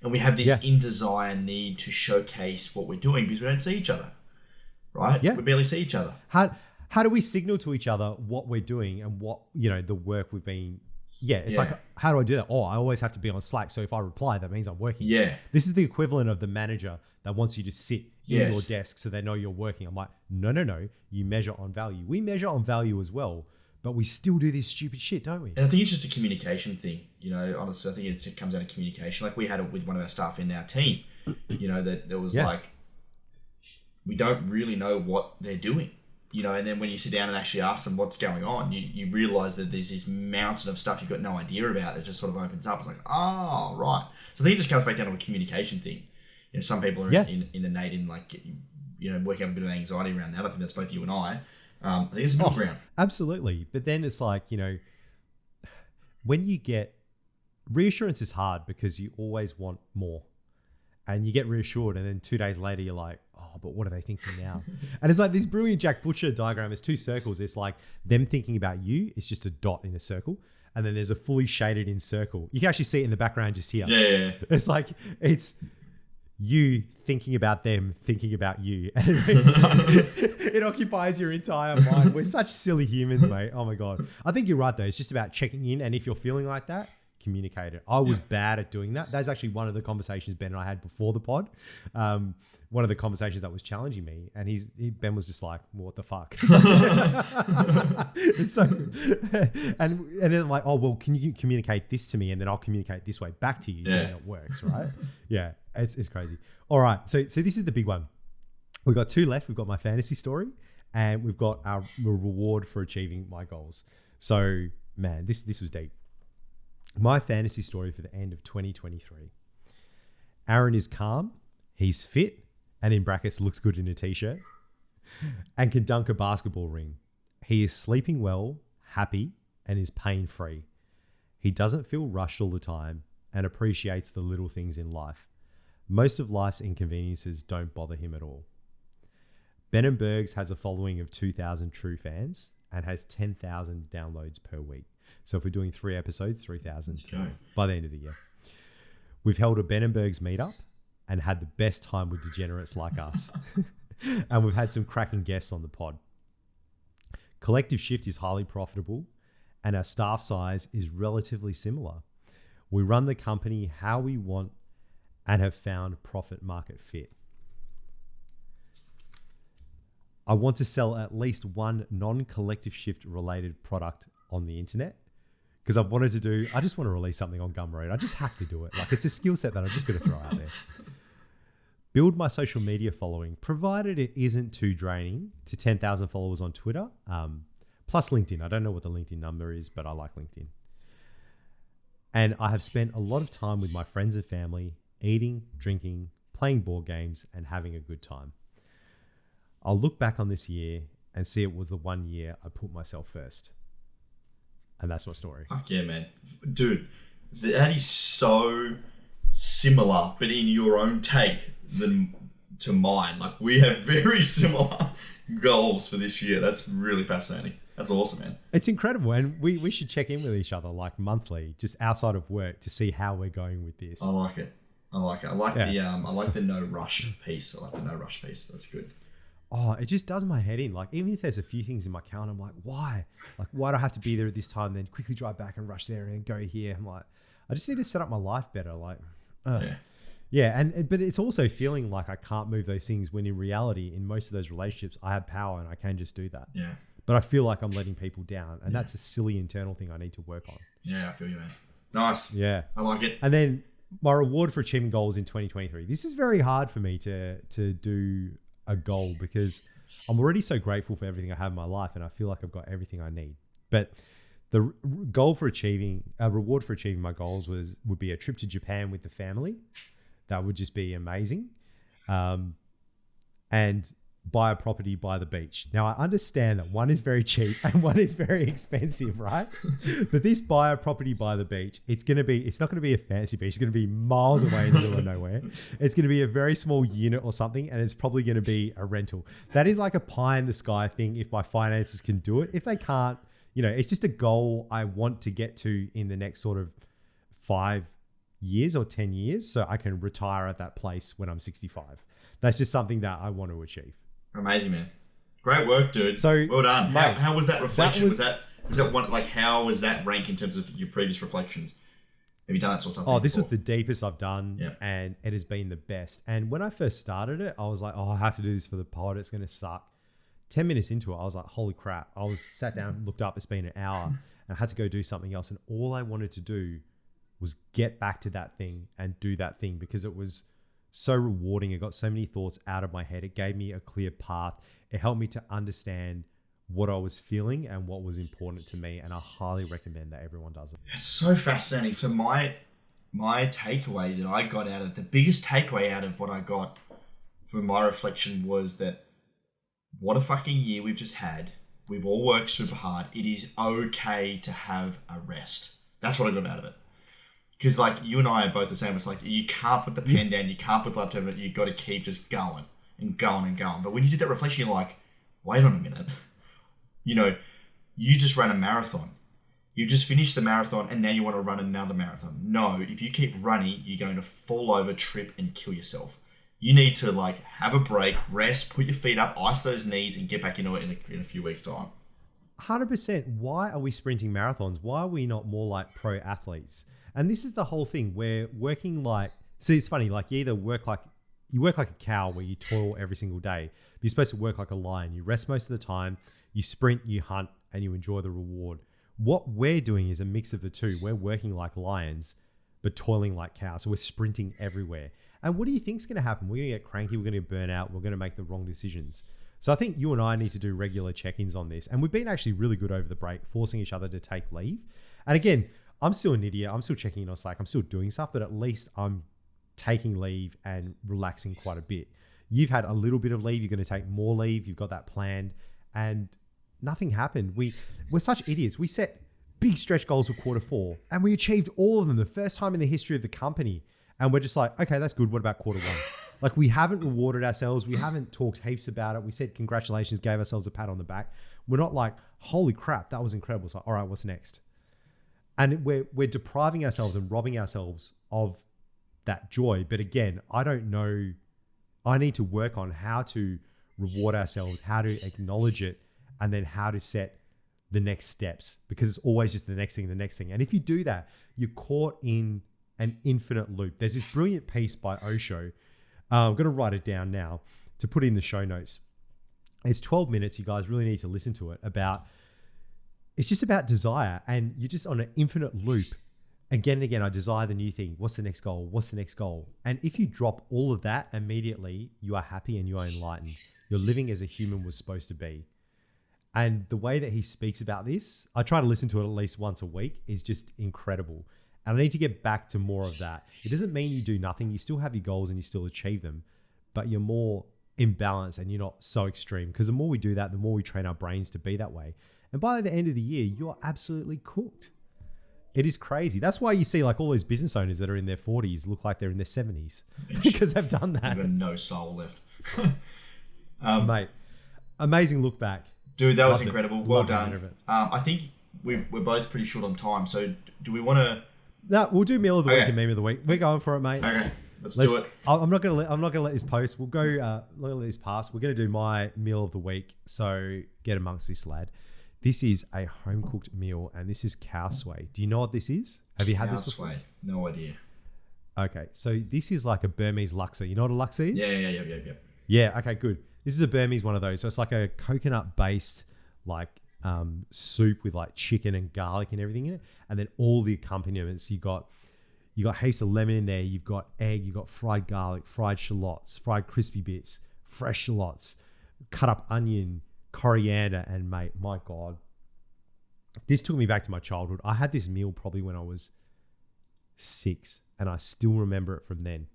And we have this in-desire need to showcase what we're doing because we don't see each other, right? Yeah. We barely see each other. How do we signal to each other what we're doing and what, the work we've been... It's like, how do I do that? Oh, I always have to be on Slack. So if I reply, that means I'm working. Yeah. This is the equivalent of the manager that wants you to sit in your desk so they know you're working. I'm like, no. You measure on value. We measure on value as well, but we still do this stupid shit, don't we? And I think it's just a communication thing. Honestly, I think it comes down to communication. Like we had it with one of our staff in our team, that there was like, we don't really know what they're doing. And then when you sit down and actually ask them what's going on, you realize that there's this mountain of stuff you've got no idea about. It just sort of opens up. It's like, oh, right. So I think it just comes back down to a communication thing. Some people are innate in like, working up a bit of anxiety around that. I think that's both you and I. I think it's a middle ground. Absolutely. But then it's like, when you get reassurance is hard because you always want more. And you get reassured, and then 2 days later, you're like, oh, but what are they thinking now? And it's like this brilliant Jack Butcher diagram. It's two circles. It's like them thinking about you. It's just a dot in a circle. And then there's a fully shaded in circle. You can actually see it in the background just here. Yeah. It's like, you thinking about them, thinking about you. And it occupies your entire mind. We're such silly humans, mate. Oh my God. I think you're right though. It's just about checking in. And if you're feeling like that, communicate it. I was bad at doing that. That's actually one of the conversations Ben and I had before the pod. One of the conversations that was challenging me, and Ben was just like, well, "What the fuck?" And so, and then I'm like, "Oh well, can you communicate this to me, and then I'll communicate this way back to you, so that it works, right?" Yeah, it's crazy. All right, so this is the big one. We've got 2 left. We've got my fantasy story, and we've got our reward for achieving my goals. So, man, this was deep. My fantasy story for the end of 2023. Aaron is calm, he's fit, and in brackets looks good in a t-shirt, and can dunk a basketball ring. He is sleeping well, happy, and is pain-free. He doesn't feel rushed all the time and appreciates the little things in life. Most of life's inconveniences don't bother him at all. Ben and Bergs has a following of 2,000 true fans and has 10,000 downloads per week. So if we're doing 3 episodes, 3,000 by the end of the year. We've held a Ben and Bergs meetup and had the best time with degenerates like us. And we've had some cracking guests on the pod. Collective Shift is highly profitable and our staff size is relatively similar. We run the company how we want and have found profit market fit. I want to sell at least one non-Collective Shift related product on the internet because I just want to release something on Gumroad. I just have to do it. Like, it's a skill set that I'm just going to throw out there. Build my social media following, provided it isn't too draining, to 10,000 followers on Twitter, plus LinkedIn. I don't know what the LinkedIn number is, but I like LinkedIn. And I have spent a lot of time with my friends and family, eating, drinking, playing board games, and having a good time. I'll look back on this year and see it was the one year I put myself first. And that's my story. Fuck yeah, man. Dude, that is so similar, but in your own take to mine. Like, we have very similar goals for this year. That's really fascinating. That's awesome, man. It's incredible. And we should check in with each other like monthly, just outside of work, to see how we're going with this. I like it. I like the no rush piece. That's good. Oh, it just does my head in. Like, even if there's a few things in my calendar, I'm like, why? Like, why do I have to be there at this time, then quickly drive back and rush there and go here? I'm like, I just need to set up my life better. Like, yeah. But it's also feeling like I can't move those things when in reality, in most of those relationships, I have power and I can just do that. Yeah. But I feel like I'm letting people down, and that's a silly internal thing I need to work on. Yeah, I feel you, man. Nice. Yeah. I like it. And then my reward for achieving goals in 2023. This is very hard for me to do a goal because I'm already so grateful for everything I have in my life and I feel like I've got everything I need. But the reward for achieving my goals would be a trip to Japan with the family. That would just be amazing. And buy a property by the beach. Now, I understand that one is very cheap and one is very expensive, right? But this buy a property by the beach, it's not going to be a fancy beach. It's going to be miles away in the middle of nowhere. It's going to be a very small unit or something, and it's probably going to be a rental. That is like a pie in the sky thing if my finances can do it. If they can't, it's just a goal I want to get to in the next sort of 5 years or 10 years so I can retire at that place when I'm 65. That's just something that I want to achieve. Amazing, man. Great work, dude. So well done. Mate, how was that reflection? Was that one, like, how was that rank in terms of your previous reflections? Have you done that sort of something? Oh, this before? was the deepest I've done, and it has been the best. And when I first started it, I was like, I have to do this for the pod. It's going to suck. 10 minutes into it, I was like, holy crap. I was sat down, looked up, it's been an hour, and I had to go do something else. And all I wanted to do was get back to that thing and do that thing because it was so rewarding. It got so many thoughts out of my head. It gave me a clear path. It helped me to understand what I was feeling and what was important to me. And I highly recommend that everyone does it. It's so fascinating. So my takeaway that I got out of the biggest takeaway out of what I got from my reflection was that what a fucking year we've just had. We've all worked super hard. It is okay to have a rest. That's what I got out of it. Because, like, you and I are both the same. It's like, you can't put the pen down. You can't put the laptop down. You've got to keep just going and going and going. But when you do that reflection, you're like, wait on a minute. You just ran a marathon. You just finished the marathon and now you want to run another marathon. No, if you keep running, you're going to fall over, trip, and kill yourself. you need to like have a break, rest, put your feet up, ice those knees, and get back into it in a few weeks' time. 100%. Why are we sprinting marathons? Why are we not more like pro athletes? And this is the whole thing. We're working like, see, it's funny. Like you work like a cow where you toil every single day. But you're supposed to work like a lion. You rest most of the time. You sprint, you hunt, and you enjoy the reward. What we're doing is a mix of the two. We're working like lions, but toiling like cows. So we're sprinting everywhere. And what do you think is going to happen? We're going to get cranky. We're going to burn out. We're going to make the wrong decisions. So I think you and I need to do regular check-ins on this. And we've been actually really good over the break, forcing each other to take leave. And again, I'm still an idiot. I'm still checking in on Slack. I'm still doing stuff, but at least I'm taking leave and relaxing quite a bit. You've had a little bit of leave. You're going to take more leave. You've got that planned. And nothing happened. We're such idiots. We set big stretch goals for quarter 4 and we achieved all of them the first time in the history of the company. And we're just like, okay, that's good. What about quarter 1? Like we haven't rewarded ourselves. We haven't talked heaps about it. We said congratulations, gave ourselves a pat on the back. We're not like, holy crap, that was incredible. It's like, all right, what's next? And we're depriving ourselves and robbing ourselves of that joy. But again, I don't know. I need to work on how to reward ourselves, how to acknowledge it, and then how to set the next steps, because it's always just the next thing. And if you do that, you're caught in an infinite loop. There's this brilliant piece by Osho. I'm going to write it down now to put in the show notes. It's 12 minutes. You guys really need to listen to it. It's just about desire, and you're just on an infinite loop. Again and again, I desire the new thing. What's the next goal? What's the next goal? And if you drop all of that immediately, you are happy and you are enlightened. You're living as a human was supposed to be. And the way that he speaks about this, I try to listen to it at least once a week, is just incredible. And I need to get back to more of that. It doesn't mean you do nothing. You still have your goals and you still achieve them, but you're more in balance and you're not so extreme. Because the more we do that, the more we train our brains to be that way. And by the end of the year, you're absolutely cooked. It is crazy. That's why you see like all those business owners that are in their 40s look like they're in their 70s because they've done that. You've got no soul left. Mate, amazing look back. Dude, that was incredible. Well done. I think we're both pretty short on time. So do we want to... No, we'll do meal of the week and meme of the week. We're going for it, mate. Okay, let's do it. I'm not gonna let this post. We'll go. Let this pass. We're gonna do my meal of the week. So get amongst this, lad. This is a home cooked meal, and this is cow sway. Do you know what this is? Have you had this before? Cow sway. No idea. Okay, so this is like a Burmese laksa. You know what a laksa is? Yeah. Yeah. Okay, good. This is a Burmese one of those. So it's like a coconut based like soup with like chicken and garlic and everything in it, and then all the accompaniments. You got heaps of lemon in there. You've got egg. You've got fried garlic, fried shallots, fried crispy bits, fresh shallots, cut up onion, coriander, and mate, my God, this took me back to my childhood. I had this meal probably when I was 6, and I still remember it from then.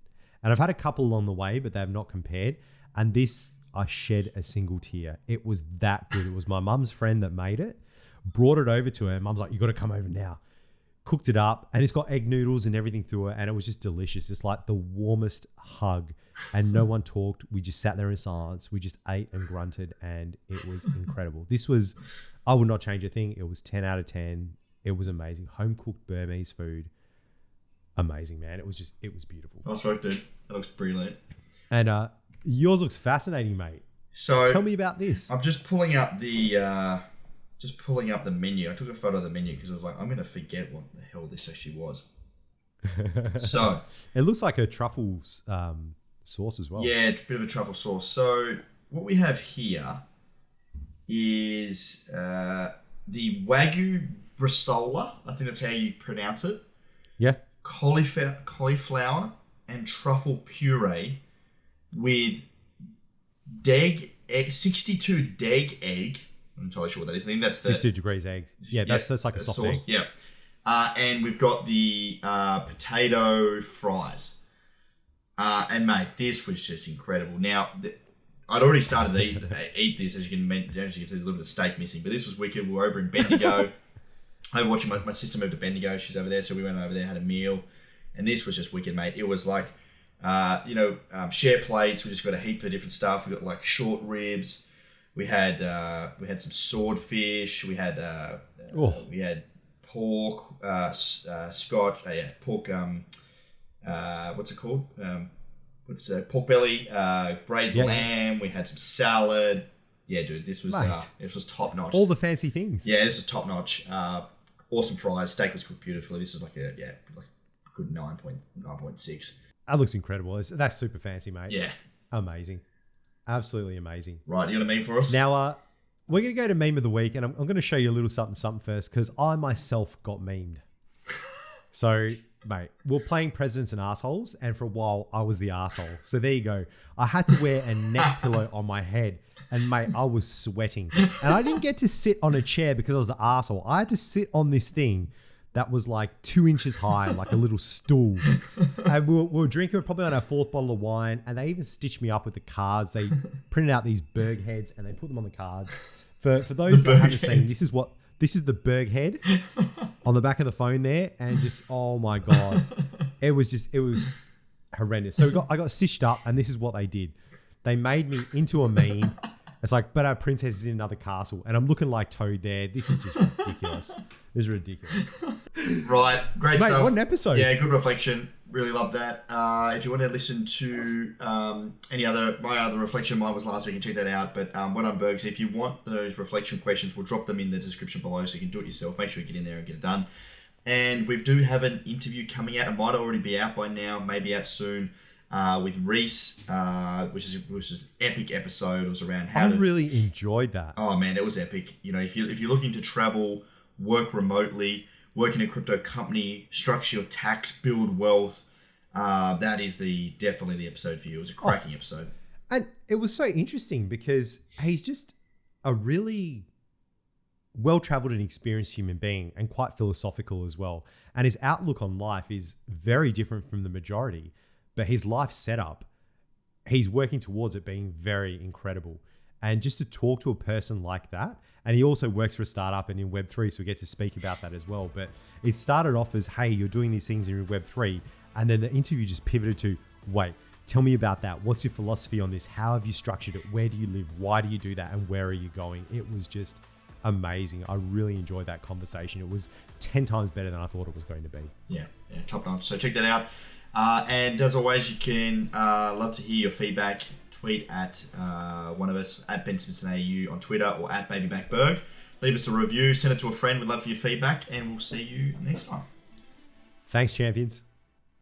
And I've had a couple along the way, but they have not compared. And this, I shed a single tear. It was that good. It was my mum's friend that made it, brought it over to her. Mum's like, you got to come over now. Cooked it up, and it's got egg noodles and everything through it, and it was just delicious. It's like the warmest hug, and no one talked. We just sat there in silence. We just ate and grunted, and it was incredible. This was, I would not change a thing. It was 10 out of 10. It was amazing. Home cooked Burmese food. Amazing, man. It was beautiful. Nice work, dude. That looks brilliant. And yours looks fascinating, mate. So tell me about this. I'm just pulling up the menu. I took a photo of the menu because I was like, I'm going to forget what the hell this actually was. So it looks like a truffle sauce as well. Yeah, it's a bit of a truffle sauce. So what we have here is the Wagyu bresaola. I think that's how you pronounce it. Yeah. Cauliflower and truffle puree with 62 deg egg. I'm not entirely sure what that is. I think that's the 62 degrees eggs. Yeah, that's like a soft egg. Yeah. And we've got the potato fries. And mate, this was just incredible. Now, I'd already started to eat this, as you can see, there's a little bit of steak missing, but this was wicked. We were over in Bendigo. I was watching my sister moved to Bendigo. She's over there, so we went over there, had a meal, and this was just wicked, mate. It was like, share plates. We just got a heap of different stuff. We got like short ribs. We had some swordfish. We had pork, scotch. Pork. What's it called? pork belly, braised Yeah. lamb. We had some salad. Yeah, dude, this was Mate. it was top notch. All the fancy things. Yeah, this was top notch. Awesome fries. Steak was cooked beautifully. This is like a good 9.6. That looks incredible. That's super fancy, mate. Yeah. Amazing. Absolutely amazing. Right, you got a meme for us? Now, we're going to go to meme of the week, and I'm going to show you a little something first, because I myself got memed. So, mate, we're playing presidents and assholes, and for a while, I was the asshole. So there you go. I had to wear a neck pillow on my head, and mate, I was sweating. And I didn't get to sit on a chair because I was the asshole. I had to sit on this thing that was like 2 inches high, like a little stool. And we were drinking, probably on our 4th bottle of wine, and they even stitched me up with the cards. They printed out these Berg heads and they put them on the cards. For those that haven't seen, this is the Berg head on the back of the phone there, and just, oh my God. It was horrendous. So I got stitched up, and this is what they did. They made me into a meme. It's like, but our princess is in another castle, and I'm looking like Toad there. This is just ridiculous. This is ridiculous. Right, great Mate, stuff. what an episode. Yeah, good reflection. Really love that. If you want to listen to my other reflection, mine was last week, and check that out. But what on Bergs, if you want those reflection questions, we'll drop them in the description below so you can do it yourself. Make sure you get in there and get it done. And we do have an interview coming out. It might already be out by now, maybe out soon, with Reese, which is an epic episode. It was around how I really enjoyed that. Oh man, it was epic. You know, if you're looking to travel, work remotely, work in a crypto company, structure your tax, build wealth, that is definitely the episode for you. It was a cracking episode. And it was so interesting because he's just a really well-traveled and experienced human being, and quite philosophical as well. And his outlook on life is very different from the majority, but his life setup, he's working towards it being very incredible. And just to talk to a person like that, and he also works for a startup and in Web3, so we get to speak about that as well. But it started off as, hey, you're doing these things in Web3. And then the interview just pivoted to, wait, tell me about that. What's your philosophy on this? How have you structured it? Where do you live? Why do you do that? And where are you going? It was just amazing. I really enjoyed that conversation. It was 10 times better than I thought it was going to be. Yeah, top notch. So check that out. And as always, you can love to hear your feedback. Tweet at one of us, at BenSmithsonAU on Twitter, or at BabyBackBerg. Leave us a review, send it to a friend. We'd love for your feedback, and we'll see you next time. Thanks, champions.